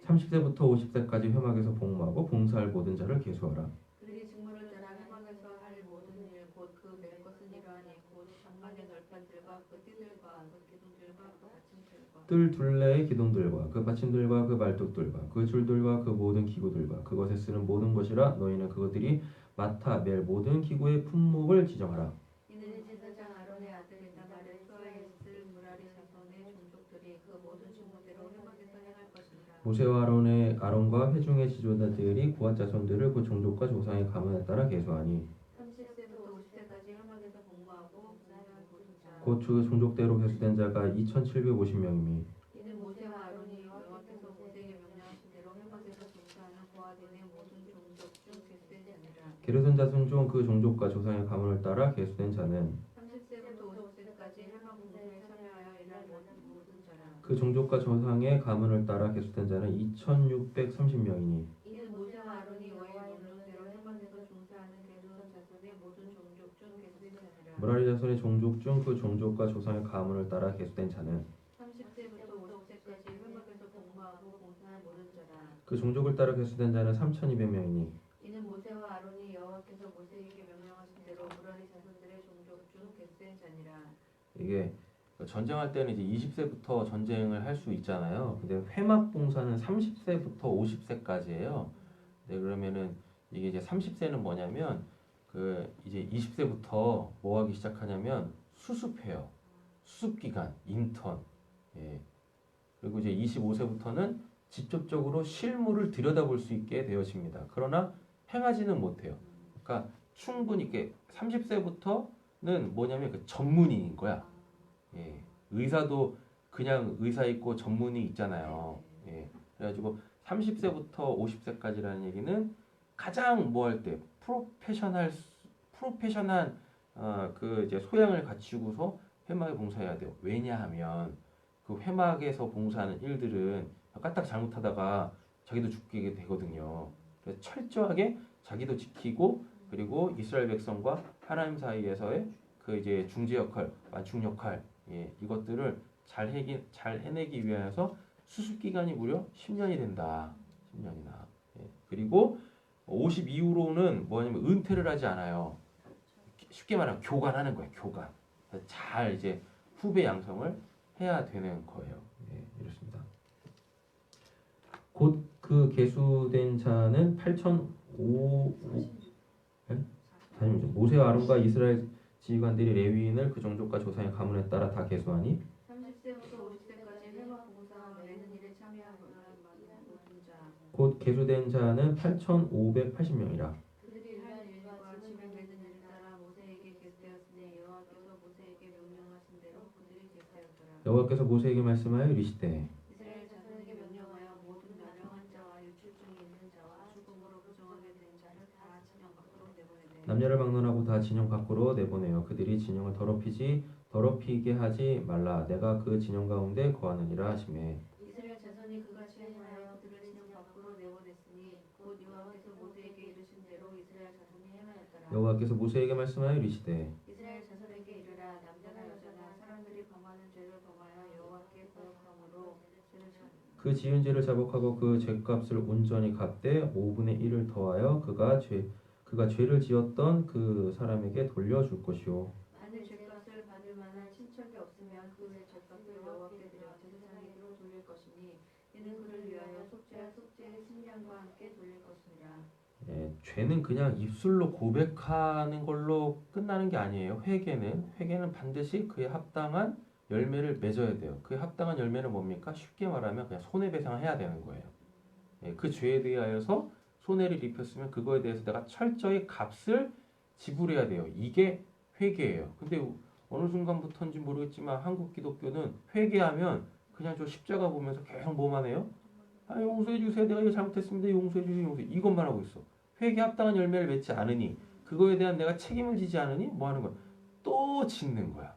30세부터 50세까지 회막에서 복무하고 봉사할 모든 자를 계수하라. 그들이 직무를 따라 회막에서 할 모든 일 곧 그 맬 것은 이러하니 곧 장막의 널판들과 그 띠들과 그 기둥들과 그 받침들과 뜰 둘레의 기둥들과 그 받침들과 그 말뚝들과 그 줄들과 그 모든 기구들과 그것에 쓰는 모든 것이라. 너희는 그것들이 맡아 맬 모든 기구의 품목을 지정하라. 이는 제사장 아론의 아들 이다말을 수하에 있을 무라리 자손의 종족들이 그 모든 직무대로 회막에서 행할 것이니라. 모세와 아론과 회중의 지도자들이 고앗 자손들을 그 종족과 조상의 가문에 따라 계수하니 30세부터 50세까지 회막에서 복무하고 봉사할 모든 자. 곧 그 종족대로 계수된 자가 2,750명이니 이는 모세와 아론이 여호와께서 모세에게 명령하신 대로 회막에서 봉사하는 고아들의 모든 종족 중 계수된 자니라. 게르손 자손 중 그 종족과 조상의 가문을 따라 계수된 자는 30세부터 50세까지 회막 봉사에 참여하여 일할 모든 자라. 그 종족과 조상의 가문을 따라 계수된 자는 2,630명이니 이는 모세와 아론이 여호와의 명령대로 회막에서 종사하는 게르손 자손의 모든 종족 중 계수된 자니라. 무라리 자손의 종족 중 그 종족과 조상의 가문을 따라 계수된 자는 30세부터 50세까지 회막에서 복무하고 봉사할 모든 자라. 그 종족을 따라 계수된 자는 3,200명이니 이는 모세와 아론이 여호와께서 모세에게 명령하신 대로 무라리 자손들의 종족 중 계수된 자니라. 이게 전쟁할 때는 이제 20세부터 전쟁을 할 수 있잖아요. 근데 회막 봉사는 30세부터 50세까지예요. 네, 그러면은 이게 이제 30세는 뭐냐면 그 이제 20세부터 뭐 하기 시작하냐면 수습해요. 수습 기간, 인턴. 예. 그리고 이제 25세부터는 직접적으로 실무를 들여다볼 수 있게 되어집니다. 그러나 행하지는 못해요. 그러니까 충분히 이렇게 30세부터는 뭐냐면 그 전문인인 거야. 예. 의사도 그냥 의사 있고 전문의 있잖아요. 예. 그래가지고 30세부터 50세까지라는 얘기는 가장 뭐 할 때 프로페셔널한 그 이제 소양을 갖추고서 회막에 봉사해야 돼요. 왜냐하면 그 회막에서 봉사하는 일들은 까딱 잘못하다가 자기도 죽게 되거든요. 그래서 철저하게 자기도 지키고 그리고 이스라엘 백성과 하나님 사이에서의 그 이제 중재 역할, 완충 역할, 예, 이것들을 잘 해내기 위해서 수습 기간이 무려 10년이 된다. 10년이나. 예, 그리고 50 이후로는 뭐냐면 은퇴를 하지 않아요. 쉽게 말하면 교관하는 거예요. 교관. 잘 이제 후배 양성을 해야 되는 거예요. 예, 이렇습니다. 곧 그 계수된 자는 8,500 모세와 아론과 이스라엘 지휘관들이 레위인을 그 종족과 조상의 가문에 따라 다 계수하니 30세부터 50세까지 회막 봉사와 매는 일에 참여하는 모든 자. 곧 계수된 자는 8,580명이라. 그들이 할 일과 짐을 매는 일을 따라 모세에게 계수되었으니 여호와께서 모세에게 명령하신 대로 그들이 계수되었더라. 여호와께서 모세에게 말씀하여 이르시되 이스라엘 자손에게 명령하여 모든 멸령한 자와 유출 중에 있는 자와 죽음으로 부정하게 된 자를 다 진영 밖으로 내보내되 남녀를 막론하고 다 진영 밖으로 내보내요. 그들이 진영을 더럽히게 하지 말라. 내가 그 진영 가운데 거하느니라 하시매. 이스라엘 자손이 그같이 행하여 그들을 진영 밖으로 내보냈으니 곧 여호와께서 모세에게 이르신 대로 이스라엘 자손이 행하였더라. 여호와께서 모세에게 말씀하여 이르시되 이스라엘 자손에게 이르라. 남자나 여자나 사람들이 범하는 죄를 범하여 여호와께 거역함으로 죄를 지었다. 그 지은 죄를 자복하고 그 죄값을 온전히 갚되 5분의 1을 더하여 그가 죄를 지었던 그 사람에게 돌려줄 것이요. 만일 죄값을 받을 만한 친척이 없으면 그의 죄값을 여호와께 드려 제사장에게로 돌릴 것이니 이는 그를 위하여 속죄할 속죄의 신령과 함께 돌릴 것이니라. 예, 죄는 그냥 입술로 고백하는 걸로 끝나는 게 아니에요. 회개는 반드시 그에 합당한 열매를 맺어야 돼요. 그에 합당한 열매는 뭡니까? 쉽게 말하면 그냥 손해배상을 해야 되는 거예요. 예, 그 죄에 대하여서 손해를 입혔으면 그거에 대해서 내가 철저히 값을 지불해야 돼요. 이게 회개예요. 근데 어느 순간부터인지 모르겠지만 한국 기독교는 회개하면 그냥 저 십자가 보면서 계속 뭐만 해요? 아, 용서해 주세요. 내가 이거 잘못했습니다. 용서해 주세요. 이것만 하고 있어. 회개 합당한 열매를 맺지 않으니 그거에 대한 내가 책임을 지지 않으니 뭐 하는 거야? 또 짓는 거야.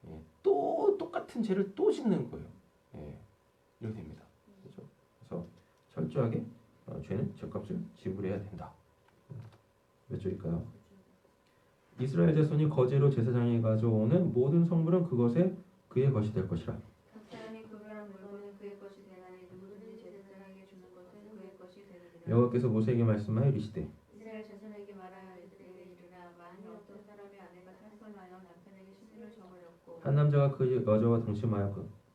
예, 또 똑같은 죄를 또 짓는 거예요. 예, 이렇게 됩니다. 그렇죠? 그래서 철저하게 죄는 죄값을 지불해야 된다. 몇 절일까요? 이스라엘 자손이 거제로 제사장이 가져오는 모든 성물은 그의 것이 될 것이라. 각 사람이 구별한 물건은 그의 것이 되나니 누구든지 제사장에게 주는 것은 그의 것이 되느니라. 여호와께서 모세에게 말씀하여 이르시되 이스라엘 자손에게 말하여 이르라. 만일 어떤 사람의 아내가 탈선하여 남편에게 시신을 저버렸고 한 남자가 그 여자와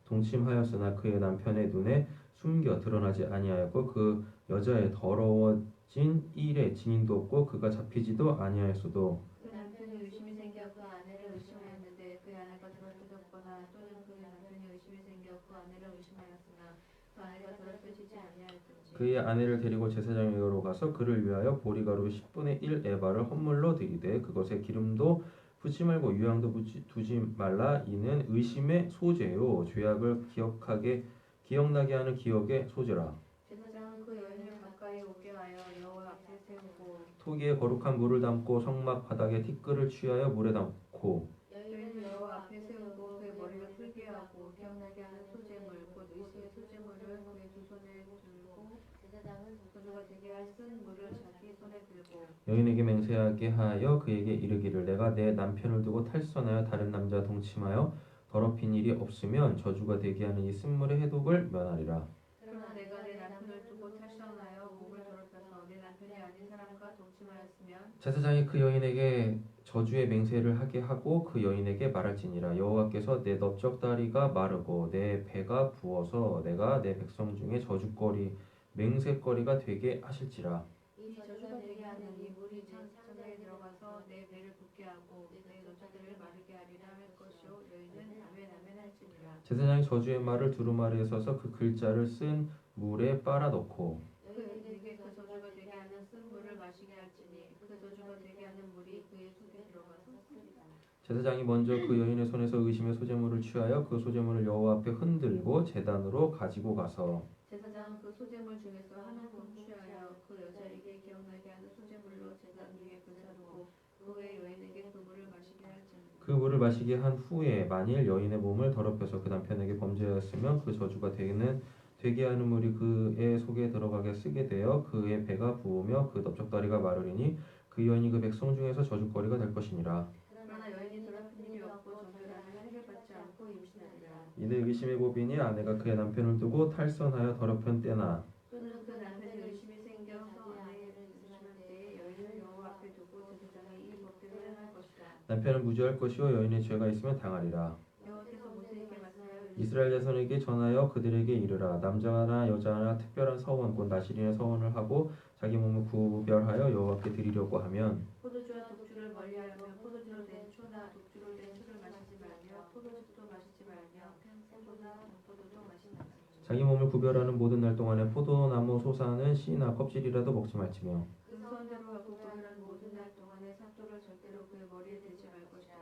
동침하였으나 그의 남편의 눈에 숨겨 드러나지 아니하였고 그 여자의 더러워진 일에 증인도 없고 그가 잡히지도 아니하였어도 그 남편이 의심이 생겨 그 아내를 의심하였는데 그 아내가 더럽혀졌거나 또는 그 남편이 의심이 생겨 그 아내를 의심하였으나 그 아내가 더럽혀지지 아니하였든지 그의 아내를 데리고 제사장에게로 가서 그를 위하여 보리가루 10분의 1 에바를 헌물로 드리되 그것에 기름도 붓지 말고 유향도 두지 말라. 이는 의심의 소재요 죄악을 기억나게 하는 기억의 소재라. 제사장은 그 여인을 가까이 오게 하여 여호와 앞에 세우고 토기에 거룩한 물을 담고 성막 바닥에 티끌을 취하여 물에 담고 여인을 여호와 앞에 세우고 그의 머리를 풀게 하고 기억나게 하는 소재물 곧 의심의 소재물을 그의 두 손에 들고 제사장은 저주가 되게 할 쓴 물을 자기 손에 들고 여인에게 맹세하게 하여 그에게 이르기를 내가 내 남편을 두고 탈선하여 다른 남자와 동침하여 더럽힌 일이 없으면 저주가 되게 하는 이 쓴물의 해독을 면하리라. 그러나 내가 내 남편을 두고 탈선하여 몸을 더럽혀서 내 남편이 아닌 사람과 동침하였으면 제사장이 그 여인에게 저주의 맹세를 하게 하고 그 여인에게 말할지니라. 여호와께서 내 넓적다리가 마르고 내 배가 부어서 내가 내 백성 중에 저주거리 맹세거리가 되게 하실지라. 이 저주가 되게 하는 이 물이 창자에 들어가서 내 배를 붓게 하고 내 넓적다리를 마르게 하리라 할 것이요 여인은 아멘 할지니라. 제사장이 저주의 말을 두루마리에 서서 그 글자를 쓴 물에 빨아넣고 그에게 그 저주가 되게 하는 쓴 물을 마시게 할지니 그 저주가 되게 하는 물이 그의 속에 들어가서 쓰리라. 제사장이 먼저 그 여인의 손에서 의심의 소재물을 취하여 그 소재물을 여호와 앞에 흔들고 제단으로 가지고 가서 제사장은 그 소재물 중에서 하나씩 취하여 그 여자에게 기억나게 하는 소재물로 제단 위에 불사르고 그 후에 여인에게 그 물을 마시게 할지니 그 물을 마시게 한 후에 만일 여인의 몸을 더럽혀서 그 남편에게 범죄하였으면 그 저주가 되게 하는 물이 그의 속에 들어가게 쓰게 되어 그의 배가 부으며 그 넓적다리가 마르리니 그 여인이 그 백성 중에서 저주거리가 될 것이니라. 그러나 여인이 더럽힌 일이 없고 정결하면 해결받지 않고 임신하리라. 이는 의심의 고빈이 아내가 그의 남편을 두고 탈선하여 더럽힌 때나 또는 그 남편이 의심이 생겨서 아내를 의심할 때에 여인을 여호와 앞에 두고 제사장이 이 법대로 행할 것이다. 남편은 무죄할 것이요 여인의 죄가 있으면 당하리라. 여호와께서 모세에게 말씀하여 이스라엘 자손에게 전하여 그들에게 이르라. 남자나 여자나 특별한 서원 곧 나실인의 서원을 하고 자기 몸을 구별하여 여호와께 드리려고 하면 포도주와 독주를 멀리하려며 포도주로 된 초나 독주로 된 술을 마시지 말며 포도즙도 마시지 말며 생포도나 포도도 마시지 말며 자기 몸을 구별하는 모든 날 동안에 포도나무 솟아는 씨나 껍질이라도 먹지 말지며 그 선대로 하고 구별한 모든 날 동안에 삭도를 절대로 그의 머리에 대지 말 것이다.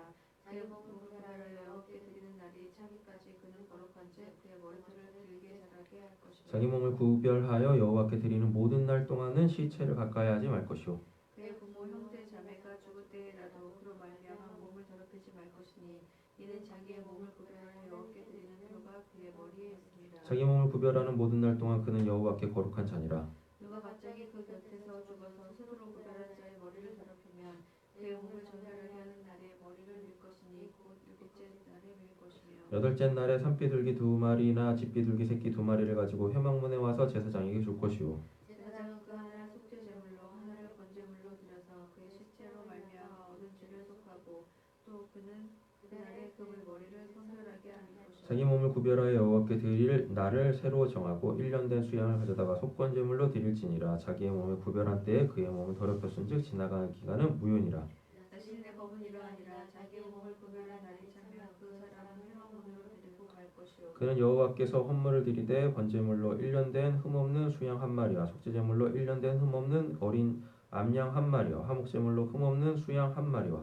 자기 몸을 구별하여 여호와께 드리는 날이 차기까지 그는 거룩한즉 그의 머리털을 길게 자라게 할 것이며 자기 몸을 구별하여 여호와께 드리는 모든 날 동안은 시체를 가까이 하지 말 것이요 그의 부모 형제 자매가 죽을 때에라도 그로 말미암아 몸을 더럽히지 말 것이니 이는 자기의 몸을 구별하여 여호와께 드리는 표가 그의 머리에 있습니다. 자기 몸을 구별하는 모든 날 동안 그는 여호와께 거룩한 자니라. 누가 갑자기 그 곁에서 죽어서 스스로 구별한 자의 머리를 더럽히면 그의 몸을 정결하게 하는 날에 머리를 밀 것이니 곧 6일째 날에 밀 것이며 여덟째 날에 산비둘기 2마리나 집비둘기 새끼 2마리를 가지고 회막문에 와서 제사장에게 줄 것이요 제사장은 그 하나를 속죄제물로 하나를 번제물로 드려서 그의 시체로 말미암아 얻은 죄를 속하고 또 그는 그날에 그의 머리를 성결하게 하는 것이요 자기 몸을 구별하여 여호와께 드릴 날을 새로 정하고 1년 된 수양을 가져다가 속건제물로 드릴지니라. 자기의 몸을 구별한 때에 그의 몸을 더럽혔은즉 지나가는 기간은 무효니라. 다시 내 법은 이러하니라. 자기의 몸을 구별한 날이 차면 그 사람은 회막문으로 데리고 갈 것이요 그는 여호와께서 헌물을 드리되 번제물로 1년 된 흠없는 수양 1마리와 속죄제물로 1년 된 흠없는 어린 암양 1마리와 화목제물로 흠없는 수양 1마리와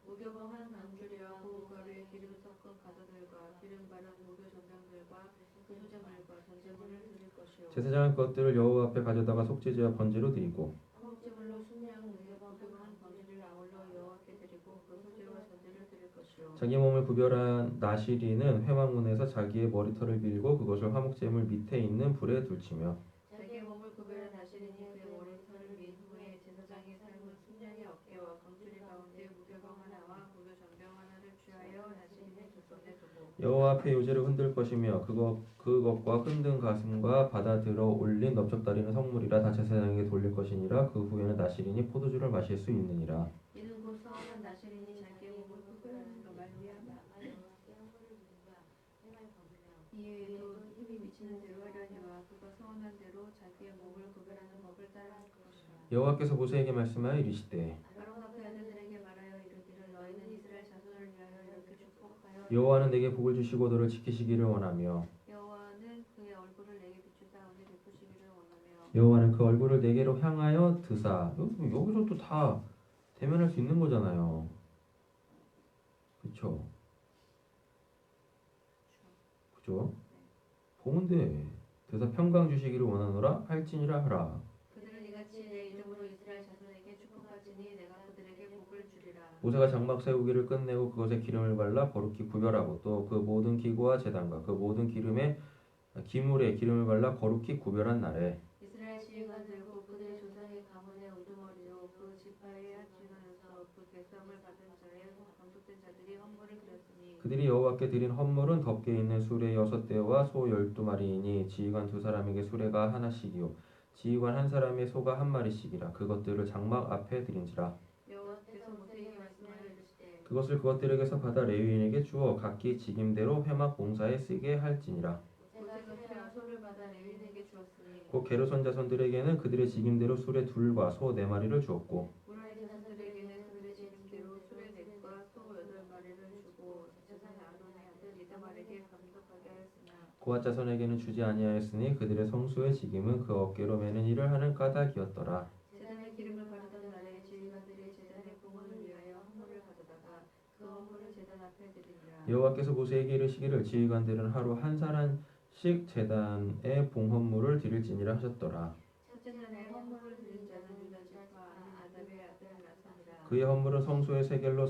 무교봉 한 방주리와 고가루에 기름 섞은 가루들과 기름 바른 무교 전장들과 그 소제물과 전제물을 드릴 것이요 제사장은 그것들을 여호와 앞에 가져다가 속죄제와 번제로 드리고 화목제물로 순양 무교봉 한 방주리를 자기 몸을 구별한 나시린은 회막문에서 자기의 머리털을 빌고 그것을 화목제물 밑에 있는 불에 둘치며 자기의 몸을 구별한 나시린이 그의 머리털을 민 후에 제사장이 삶은 순년의 어깨와 강줄이 가운데 무교병 하나와 무교전병 하나를 취하여 나시린의 두 손에 두고 여호와 앞에 요제를 흔들 것이며 그것과 흔든 가슴과 받아 들어 올린 넓적다리는 성물이라 다 제사장에게 돌릴 것이니라. 그 후에는 나시린이 포도주를 마실 수 있느니라. 이는 곧 서원한 나시린이 자기의 몸을 구별하는 것 말미암아 이에도 힘이 미치는 대로 하려니와 그가 서원한 대로 자기의 몸을 구별하는 법을 따라할 것이라. 여호와께서 모세에게 말씀하여 이르시되 아론 앞에 아들들에게 말하여 이르기를 너희는 이스라엘 자손을 위하여 이렇게 축복하여 여호와는 내게 복을 주시고 너를 지키시기를 원하며 여호와는 그의 얼굴을 내게 비추사 은혜 베푸시기를 원하며 여호와는 그 얼굴을 내게로 향하여 드사. 여기서 또 다 대면할 수 있는 거잖아요. 그쵸? 그죠? 보는데 드사 평강 주시기를 원하노라 할지니라 하라. 그들은 이같이 내 이름으로 이스라엘 자손에게 축복할지니 내가 그들에게 복을 주리라. 모세가 장막 세우기를 끝내고 그것에 기름을 발라 거룩히 구별하고 또 그 모든 기구와 제단과 그 모든 기물에 기름을 발라 거룩히 구별한 날에 이스라엘 지휘관 들고 그들의 조상의 가문의 우두머리로 그 지파의 지관에서 그 계명을 받은 자의 감독된 자들이 헌물을 드렸으니 그들이 여호와께 드린 헌물은 덮개 있는 수레 6대와 소 12마리이니 지휘관 2사람에게 수레가 하나씩이요 지휘관 한 사람의 소가 한 마리씩이라. 그것들을 장막 앞에 드린지라. 여호와께서 모세에게 말씀하여 이르시되 그것을 그것들에게서 받아 레위인에게 주어 각기 직임대로 회막 봉사에 쓰게 할지니라. 모세가 소와 소를 받아 레위인에게 주었으니 곧 게르손 자손들에게는 그들의 직임대로 수레 2과 소 4마리를 주었고 무라리 자손들에게는 그들의 직임대로 수레 4과 소 8마리를 주고 제사장 아론의 아들 이다말에게 감독하게 하였으나 고앗 자손에게는 주지 아니하였으니 그들의 성수의 직임은 그 어깨로 매는 일을 하는 까닭이었더라. 제단의 기름을 바르던 날에 지휘관들이 제단의 봉헌을 위하여 헌물을 가져다가 그 헌물을 제단 앞에 드리니라. 여호와께서 모세에게 이르시기를 지휘관들은 하루 한 사람씩 제단에 봉헌물을 드릴지니라 하셨더라. 첫째 날에 헌물을 드린 자는 유다 지파 아미나답의 아들 나선이라. 그의 헌물은 성소의 세겔로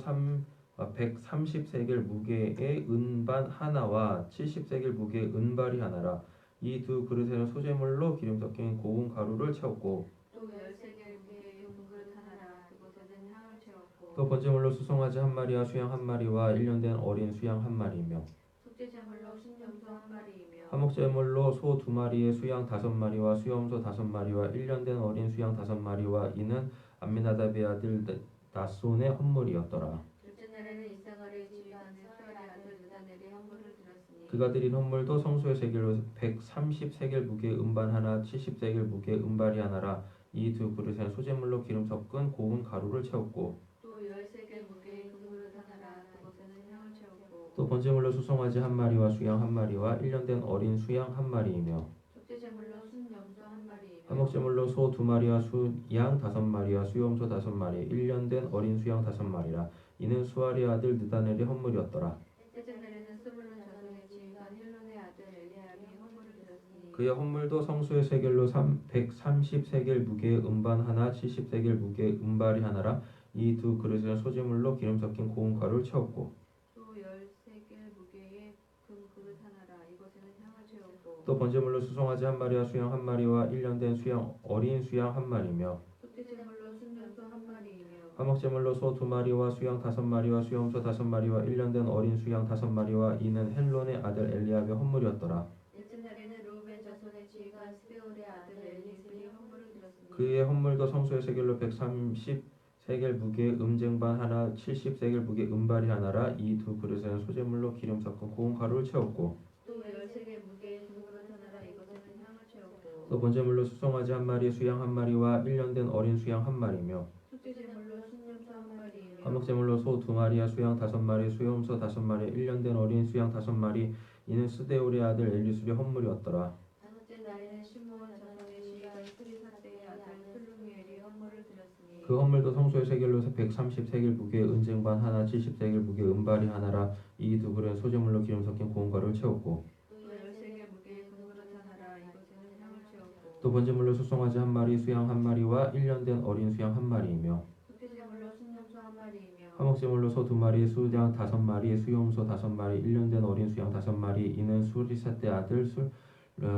130세겔 무게의 은반 하나와 70세겔 무게의 은발이 하나라. 이 두 그릇에는 소재물로 기름 섞인 고운 가루를 채웠고 또 13개 무게의 금그릇 하나라. 그곳에는 향을 채웠고 또 번제물로 수송아지 한 마리와 수양 한 마리와 1년 된 어린 수양 한 마리며 속죄제물로 순염소 한 마리이며 화목제물로 소 2마리에 수양 5마리와 수염소 5마리와 1년 된 어린 수양 5마리와 이는 암미나답의 아들 나손의 헌물이었더라. 둘째 날에는 이사가의 지휘관의 수알의 아들 느다넬이 헌물을 드렸으니 그가 드린 헌물도 성소의 세겔로 130세겔 무게의 은반 하나 70세겔 무게의 은발이 하나라. 이 두 그릇에는 소재물로 기름 섞은 고운 가루를 채웠고 또 13개 무게의 금그릇 하나라. 그곳에는 향을 채웠고 또 번제물로 수송아지 한 마리와 수양 한 마리와 1년 된 어린 수양 한 마리이며 속죄제물로 순염소 한 마리이며 화목제물로 소 2마리와 수양 5마리와 수염소 5마리 1년 된 어린 수양 5마리라. 이는 수알의 아들 느다넬의 헌물이었더라. 셋째 날에는 스불론 자손의 지휘관 헬론의 아들 엘리압이 헌물을 드렸으니 그의 헌물도 성수의 세겔로 130세겔 무게의 은반 하나 70세겔 무게의 은발이 하나라. 이 두 그릇에는 소재물로 기름 섞인 고운 가루를 채웠고 또 13개 무게의 금그릇 하나라. 이곳에는 향을 채웠고 또 번제물로 수송아지 한 마리와 수양 한 마리와 1년 된 어린 수양 한 마리며 속죄제물로 순염소 한 마리이며 화목제물로 소 2마리와 수양 5마리와 수염소 5마리와 1년 된 어린 수양 5마리와 이는 헬론의 아들 엘리압의 헌물이었더라. 넷째 날에는 르우벤 자손의 지휘관 스데울의 아들 엘리스이 헌물을 드렸으니 그의 헌물도 성소의 세겔로 130세겔 무게의 음쟁반 하나 70세겔 무게의 은발이 하나라. 이 두 그릇에는 소재물로 기름 섞은 고운 가루를 채웠고 또 13개 무게의 금그릇 하나라. 이것에는 향을 채웠고 또 번제물로 수송아지 한 마리 수양 한 마리와 1년 된 어린 수양 한 마리며 속죄제물로 순염소 한 마리이며 화목제물로 소 2마리와 수양 5마리 수염소 5마리 1년 된 어린 수양 5마리 이는 스데울의 아들 엘리술의 헌물이었더라. 다섯째 날에는 시므온 자손의 지휘관 스리사대의 아들 슬루미엘이 헌물을 드렸으니 그 헌물도 성소의 세겔로 130세겔 무게의 은쟁반 하나 70세겔 무게의 은발이 하나라. 이 두 그릇은 소재물로 기름 섞인 고운 가루를 채웠고 또 13개 무게의 금그릇 하나라. 이것에는 향을 채웠고 또 번제물로 수송아지 한 마리 수양 한 마리와 1년 된 어린 수양 한 마리이며 속죄제물로 순염소 한 마리이며 화목제물로 소 2마리, 수양 5마리, 수염소 5마리, 1년 된 어린 수양 5마리. 이는 수리사때 아들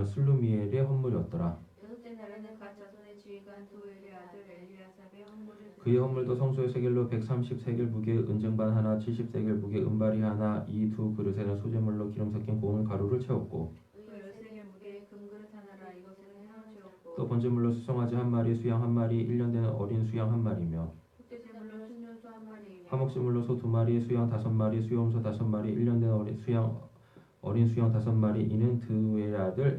슬루미엘의 헌물이었더라. 여섯째 날에는 갓 자손의 지휘관 두엘의 아들 엘리아삽의 헌물을 그의 헌물도 성소의 세겔로 130세겔 무게의 은쟁반 하나, 70세겔 무게의 은발이 하나. 이 두 그릇에는 소재물로 기름 섞인 고운 가루를 채웠고, 또 13개 무게의 금그릇 하나라. 이것에는 향을 채웠고 또 번제물로 수송아지 1마리, 수양 1마리, 1년 된 어린 수양 1마리며, 속죄제물로 순년소 1마리이며 화목제물로 소 2마리, 수양 5마리, 수염소 5마리, 1년 된 어린 수양 5마리. 이는 드우엘의 아들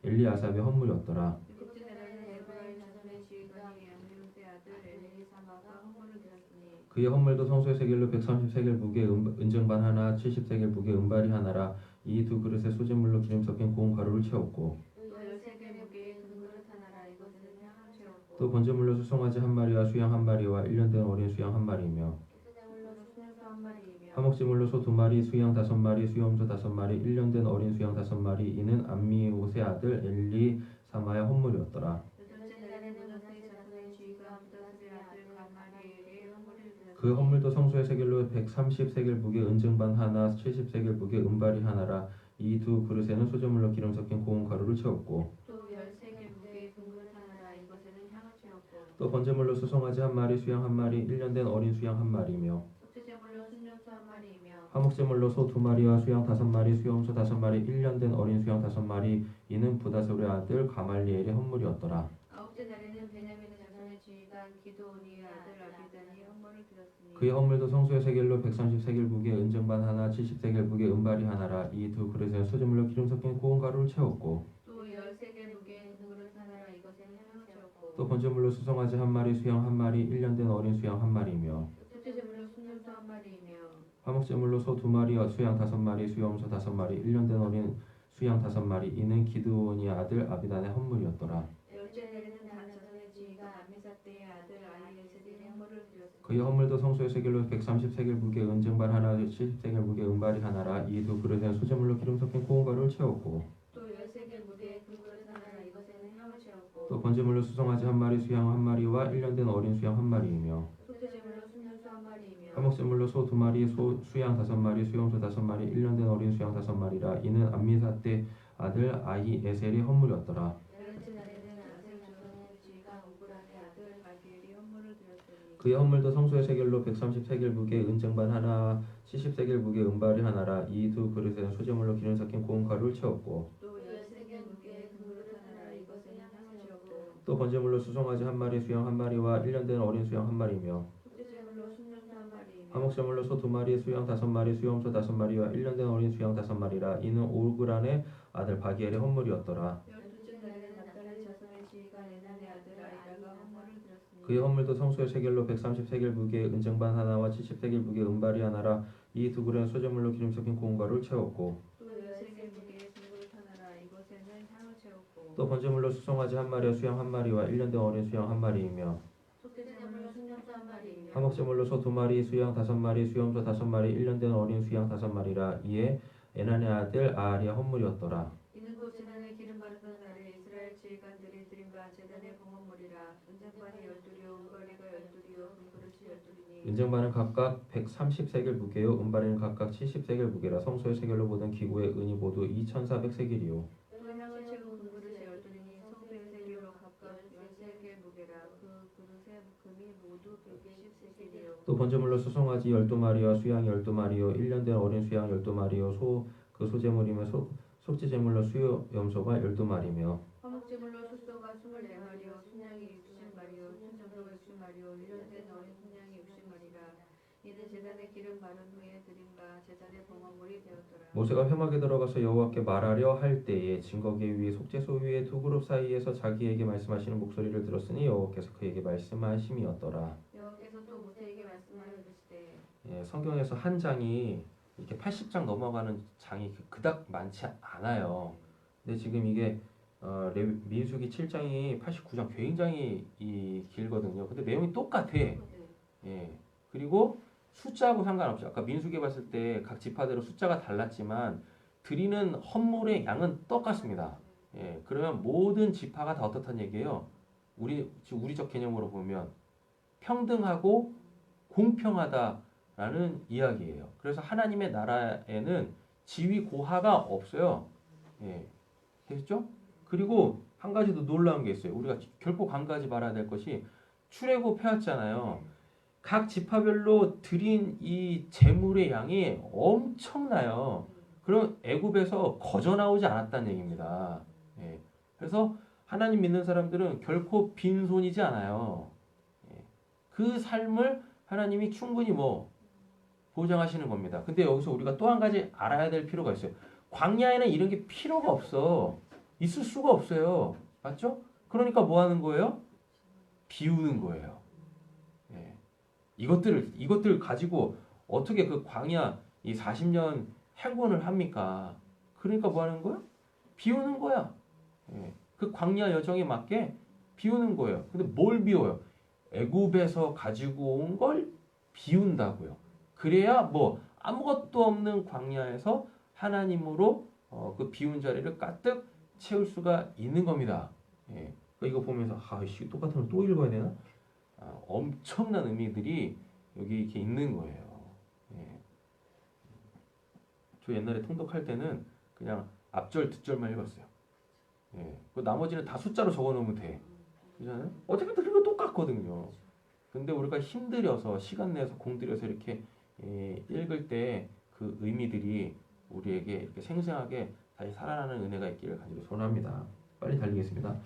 엘리아삽의 헌물이었더라. 일곱째 날에는 에브라임 자손의 지휘관이 암미우스의 아들 엘리사마가 헌물을 드렸으니 그의 헌물도 성소의 세겔로 130세겔 무게의 은쟁반 하나, 70세겔 무게의 은발이 하나라. 이 두 그릇에 소재물로 기름 섞인 고운 가루를 채웠고, 또 13개 무게의 금그릇 하나라. 이것에는 향을 채웠고 또 번제물로 수송아지 1마리와 수양 1마리와 1년 된 어린 수양 1마리며, 속죄제물로 순년소 1마리이며 화목제물로 소 2마리, 수양 5마리, 수염소 5마리, 1년 된 어린 수양 5마리. 이는 암미옷의 아들 엘리사마의 헌물이었더라. 여덟째 날에는 문하세의 자손의 지휘관 부다스의 아들 가마리엘의 헌물을 드렸으니 그 헌물도 성소의 세겔로 130세겔 무게의 은쟁반 하나, 70세겔 무게의 은발이 하나라. 이 두 그릇에는 소재물로 기름 섞인 고운 가루를 채웠고, 또 13개 무게의 금그릇 하나라. 이것에는 향을 채웠고 또 번제물로 수송아지 1마리, 수양 1마리, 1년 된 어린 수양 1마리며, 속죄제물로 순년소 1마리이며 화목제물로 소 2마리와 수양 5마리, 수염소 5마리, 1년 된 어린 수양 5마리. 이는 부다솔의 아들 가말리엘의 헌물이었더라. 아홉째 날에는 베냐민의 자손의 지휘관 기드온이의 아들 아비단이 헌물을 드렸으니 그의 헌물도 성소의 세겔로 130세겔 무게의 은쟁반 하나, 70세겔 무게의 은발이 하나라. 이 두 그릇에 소재물로 기름 섞인 고운 가루를 채웠고, 또 13개 무게의 금그릇 하나라. 이것에는 향을 채웠고 또 번제물로 수송아지 1마리, 수양 1마리, 1년 된 어린 수양 1마리며, 속죄제물로 순년소 1마리이며 화목제물로 소 2마리, 수양 5마리, 수염소 5마리, 1년 된 어린 수양 5마리. 이는 기드온의 아들 아비단의 헌물이었더라. 열째 날에는 단 자손의 지휘관 암미사대의 아들 아히에셀이 헌물을 드렸으니 그의 헌물도 성소의 세겔로 130세겔 무게의 은쟁반 하나, 70세겔 무게의 은발이 하나라. 이 두 그릇에는 소재물로 기름 섞인 고운 가루를 채웠고, 또 13개 무게의 금그릇 하나라. 이것에는 향을 채웠고 또 번제물로 수송아지 1마리, 수양 1마리와 1년 된 어린 수양 1마리이며, 속죄제물로 순년소 1마리이며 화목제물로 소 2마리, 수양 5마리, 수염소 5마리, 1년 된 어린 수양 5마리라. 이는 암미사대 아들 아히에셀의 헌물이었더라. 열째 날에는 아셀 자손의 지휘관 오브란의 아들 마기엘이 헌물을 드렸으니 그의 헌물도 성소의 세겔로 130세겔 무게의 은쟁반 하나, 70세겔 무게의 은발이 하나라. 이 두 그릇에는 소재물로 기름 섞인 고운 가루를 채웠고, 또 13개 무게의 금그릇 하나라. 이것에는 향을 채웠고 또 번제물로 수송아지 1마리, 수양 1마리와 1년 된 어린 수양 1마리며, 속죄제물로 순년소 1마리이며 화목제물로 소 2마리, 수양 5마리, 수염소 5마리와 1년 된 어린 수양 5마리라. 이는 오그란의 아들 바기엘의 헌물이었더라. 열둘째 날에는 납달리 자손의 지휘관 에난의 아들 아이라가 헌물을 드렸으니 그의 헌물도 성소의 세겔로 130세겔 무게의 은쟁반 하나와 70세겔 무게의 은발이 하나라. 이 두 그릇은 소재물로 기름 섞인 고운 가루를 채웠고, 또 13개 무게의 금그릇 하나라. 이것에는 향을 채웠고 또 번제물로 수송아지 1마리와 수양 1마리와 1년 된 어린 수양 1마리이며, 속죄제물로 순년소 1마리이며 화목제물로 소 2마리, 수양 5마리, 수염소 5마리, 1년 된 어린 수양 5마리라. 이에 에난의 아들 아하리의 헌물이었더라. 이는 곧 제단에 기름 바르던 날에 이스라엘 지휘관들이 드린 바 제단의 봉헌물이라. 은쟁반이 12려 은거리가 12려 금그릇이 12이니 은쟁반은 각각 130세겔 무게요, 은발에는 각각 70세겔 무게라. 성소의 세겔로 보던 기구의 은이 모두 2,400세겔이요. 또 향을 채운 금그릇이 12이니 성소의 세겔로 각각 13개 무게라. 그 그릇의 금이 모두 120세겔이요 또 번제물로 수송아지 12마리와 수양 12마리요, 1년 된 어린 수양 12마리요, 그 소재물이며 속죄제물로 수염소가 12마리며, 화목제물로 숫소가 24마리요 순양이 60마리요 순점소가 60마리요 1년 된 어린 순양이 60마리라. 이는 제단에 기름 바른 후에 드린 바 제단의 봉헌물이 되었더라. 모세가 회막에 들어가서 여호와께 말하려 할 때에 증거계 위에 속죄소 위에 두 그룹 사이에서 자기에게 말씀하시는 목소리를 들었으니 여호와께서 그에게 말씀하심이었더라. 여호와께서 또 모세에게 말씀하여 이르시되 예, 성경에서 한 장이 이렇게 80장 넘어가는 장이 그닥 많지 않아요. 근데 지금 이게 민수기 7장이 89장 굉장히 길거든요. 근데 내용이 똑같아. 예. 그리고 숫자하고 상관없이 아까 민수기 봤을 때 각 지파대로 숫자가 달랐지만 드리는 헌물의 양은 똑같습니다. 예. 그러면 모든 지파가 다 어떻다는 얘기예요? 우리적 개념으로 보면 평등하고 공평하다라는 이야기예요. 그래서 하나님의 나라에는 지위 고하가 없어요. 예, 됐죠? 그리고 한 가지 더 놀라운 게 있어요. 우리가 결코 간과하지 말아야 될 것이 출애굽 해왔잖아요. 각 지파별로 드린 이 재물의 양이 엄청나요. 그럼 애굽에서 거저 나오지 않았다는 얘기입니다. 예. 그래서 하나님 믿는 사람들은 결코 빈손이지 않아요. 예. 그 삶을 하나님이 충분히 보장하시는 겁니다. 근데 여기서 우리가 또 한 가지 알아야 될 필요가 있어요. 광야에는 이런 게 필요가 없어. 있을 수가 없어요. 맞죠? 그러니까 뭐 하는 거예요? 비우는 거예요. 예. 이것들 가지고 어떻게 그 광야 이 40년 행군을 합니까? 그러니까 뭐 하는 거야? 비우는 거야. 예. 그 광야 여정에 맞게 비우는 거예요. 근데 뭘 비워요? 애굽에서 가지고 온 걸 비운다고요. 그래야 아무것도 없는 광야에서 하나님으로 그 비운 자리를 가득 채울 수가 있는 겁니다. 예. 이거 보면서 아이씨 똑같은 걸 또 읽어야 되나? 엄청난 의미들이 여기 이렇게 있는 거예요. 예. 저 옛날에 통독할 때는 그냥 앞절 뒷절만 읽었어요. 예. 그 나머지는 다 숫자로 적어놓으면 돼. 그잖아요? 어차피 그거 똑같거든요. 근데 우리가 힘들여서 시간 내서 공들여서 이렇게 읽을 때 그 의미들이 우리에게 이렇게 생생하게 다시 살아나는 은혜가 있기를 간절히 소원합니다. 빨리 달리겠습니다.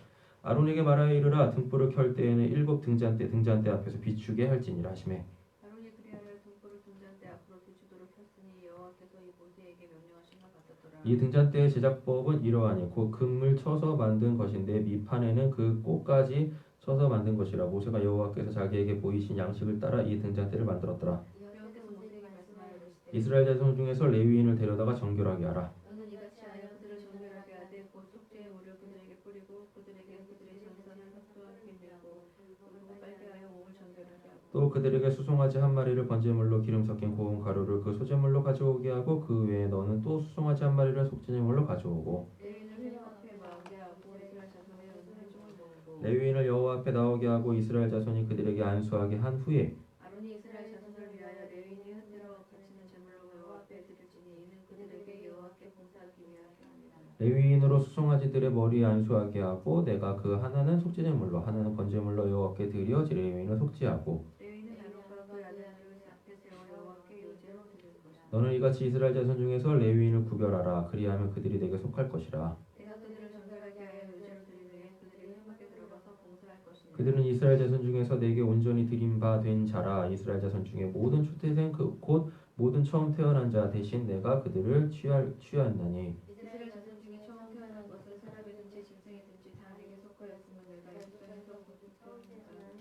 아론에게 말하여 이르라 등불을 켤 때에는 7 등잔대 앞에서 비추게 할지니라 하시매 아론이 그리하여 등불을 등잔대 앞으로 비추도록 켰으니 여호와께서 이 모세에게 명령하신 것 같았더라. 이 등잔대의 제작법은 이러하니 곧 금을 쳐서 만든 것인데 밑판에는 그 꽃까지 쳐서 만든 것이라. 모세가 여호와께서 자기에게 보이신 양식을 따라 이 등잔대를 만들었더라. 여호와께서 모세에게 말씀하여 이르시되 이스라엘 자손 중에서 레위인을 데려다가 정결하게 하라. 너는 이같이 하여 그들을 정결하게 하되 곧 속죄의 물을 그들에게 뿌리고 그들에게 그들의 전선을 삭도하게 밀고 그리고 빨게 하여 몸을 정결하게 하고 또 그들에게 수송아지 한 마리를 번제물로 기름 섞인 고운 가루를 그 소제물로 가져오게 하고 그 외에 너는 또 수송아지 한 마리를 속죄제물로 가져오고 레위인을 여호와 앞에 나오게 하고 이스라엘 자손의 회중을 모으고 레위인을 여호와 앞에 나오게 하고 이스라엘 자손이 그들에게 안수하게 한 후에 아론이 이스라엘 자손을 위하여 레위인이 흔들어 바치는 제물로 여호와 앞에 드릴지니 이는 그들에게 여호와께 봉사하기 위하게 합니다. 레위인으로 수송아지들의 머리에 안수하게 하고 내가 그 하나는 속죄제물로 하나는 번제물로 여호와께 드려 레위인을 속죄하고 레위인은 아론과 그 아들들을 앞에 세워 여호와께 요제로 드릴 것이다. 너는 이같이 이스라엘 자손 중에서 레위인을 구별하라. 그리하면 그들이 내게 속할 것이라. 내가 그들을 정결하게 하여 요제로 드리되 그들이 회막에 들어가서 봉사할 것이니 그들은 이스라엘 자손 중에서 내게 온전히 드린 바 된 자라. 이스라엘 자손 중에 모든 초태생 곧 모든 처음 태어난 자 대신 내가 그들을 취하였나니 이스라엘 자손 중에 처음 태어난 것은 사람이든지 짐승이든지 다 내게 속하였으면 내가 이집트에서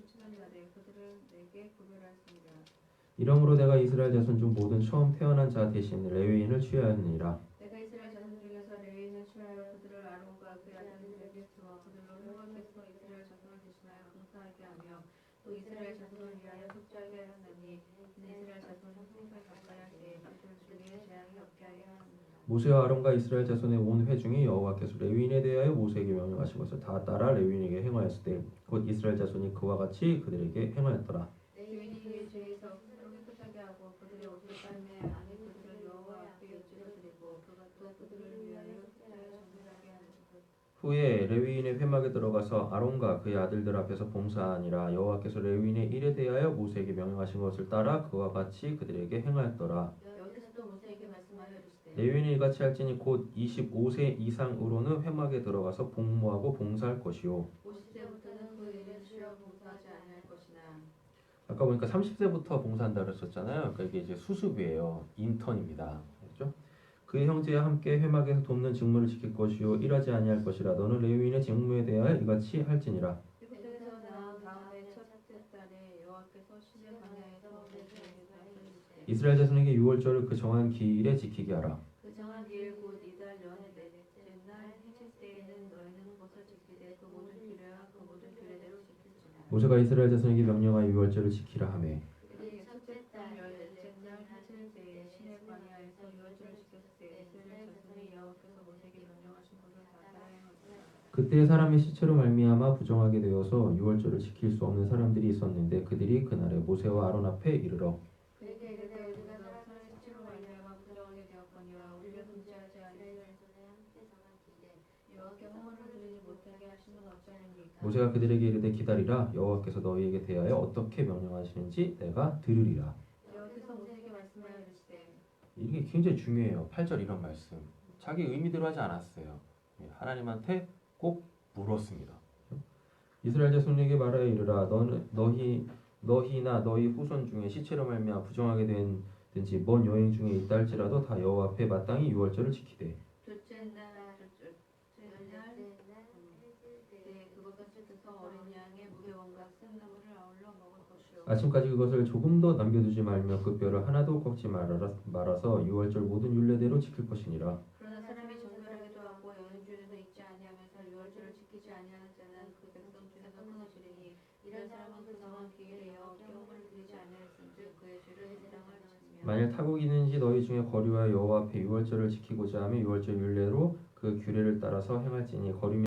출산하되 그들을 내게 구별하였습니다. 이러므로 내가 이스라엘 자손 중 모든 처음 태어난 자 대신 레위인을 취하였느니라. 내가 이스라엘 자손 중에서 레위인을 취하여 그들을 아론과 그 아들들에게 주어 그들로 여호와께서 이스라엘 자손을 대신하여 봉사하게 하며 또 이스라엘 자손을 위하여 속죄하게 하였나니 이는 이스라엘 자손이 생살 가까이 할 때에 그들 중에 재앙이 없게 하여 합니다. 모세와 아론과 이스라엘 자손의 온 회중이 여호와께서 레위인에 대하여 모세에게 명령하신 것을 다 따라 레위인에게 행하였을 때 곧 이스라엘 자손이 그와 같이 그들에게 행하였더라. 레위인이 그의 죄에서 스스로 깨끗하게 하고 그들의 옷을 빨매 안에 그들을 여호와 앞에 요제로 드리고 그가 또 그들을 위하여 속죄하여 정결하게 하는 것. 후에 레위인의 회막에 들어가서 아론과 그의 아들들 앞에서 봉사하니라. 여호와께서 레위인의 일에 대하여 모세에게 명령하신 것을 따라 그와 같이 그들에게 행하였더라. 여호와께서 또 모세에게 말씀하여 이르시되 레위인이 이같이 할지니 곧 25세 이상으로는 회막에 들어가서 복무하고 봉사할 것이요. 50세부터는 그 일을 쉬어 봉사하지 아니할 것이나 아까 보니까 30세부터 봉사한다 그랬었잖아요. 그러니까 이게 이제 수습이에요. 인턴입니다. 그렇죠? 그의 형제와 함께 회막에서 돕는 직무를 지킬 것이요 일하지 아니할 것이라. 너는 레위인의 직무에 대하여 이같이 할지니라. 애굽에서 나온 다음에 첫째 달에 여호와께서 시내 광야에서 모세에게 하시되 이스라엘 자손에게 유월절을 그 정한 기일에 지키게 하라. 그 정한 기일 곧 이달 연의 넷째 날 해질 때에는 너희는 벗어 지키되 그 모든 규례와 그 모든 규례대로 지킬지라. 모세가 이스라엘 자손에게 명령하여 유월절을 지키라 하매 그들이 첫째 달 열째 날 해질 때에 시내 광야에서 유월절을 지켰을 때 이스라엘 자손이 여호와께서 모세에게 명령하신 것을 다 따라 행하니라. 그때 사람의 시체로 말미암아 부정하게 되어서 유월절을 지킬 수 없는 사람들이 있었는데 그들이 그날에 모세와 아론 앞에 이르러 그에게 이르되 우리가 사람의 시체로 말미암아 부정하게 되었거니와 우리를 금지하지 아니하시되 여호와께 헌물을 드리지 못하게 하심은 어찌하니까. 모세가 그들에게 이르되 기다리라 여호와께서 너희에게 대하여 어떻게 명령하시는지 내가 들으리라. 여호와께서 모세에게 말씀하여 이르시되. 이게 굉장히 중요해요. 8절 이런 말씀. 자기 의미대로 하지 않았어요. 하나님한테 꼭 물었습니다. 이스라엘 자손에게 말하여 이르라 너희나 너희 후손 중에 시체로 말미암아 부정하게 된든지 먼 여행 중에 있다 할지라도 다 여호와 앞에 마땅히 유월절을 지키되 둘째 날 그것과 찢어서 어린 양의 무게원과 쓴나물을 아울러 먹을 것이요. 아침까지 그것을 조금도 남겨두지 말며 그 뼈를 하나도 꺾지 말아서 유월절 모든 율례대로 지킬 것이니라. 그러나 사람이 정결하게도 하고 여행 중에도 잊지 아니하면서 유월절을 지키지 아니하는 자는 그 백성 중에서 끊어지리니 이런 사람은 그 정한 기일에 여호와께 헌물을 드리지 아니하였은즉 그의 죄를 해당할 것이며. 만일 타국이 있는지 너희 중에 거류하여 여호와 앞에 유월절을 지키고자 하며 유월절 율례로 그 규례를 따라서 행할지니 거류면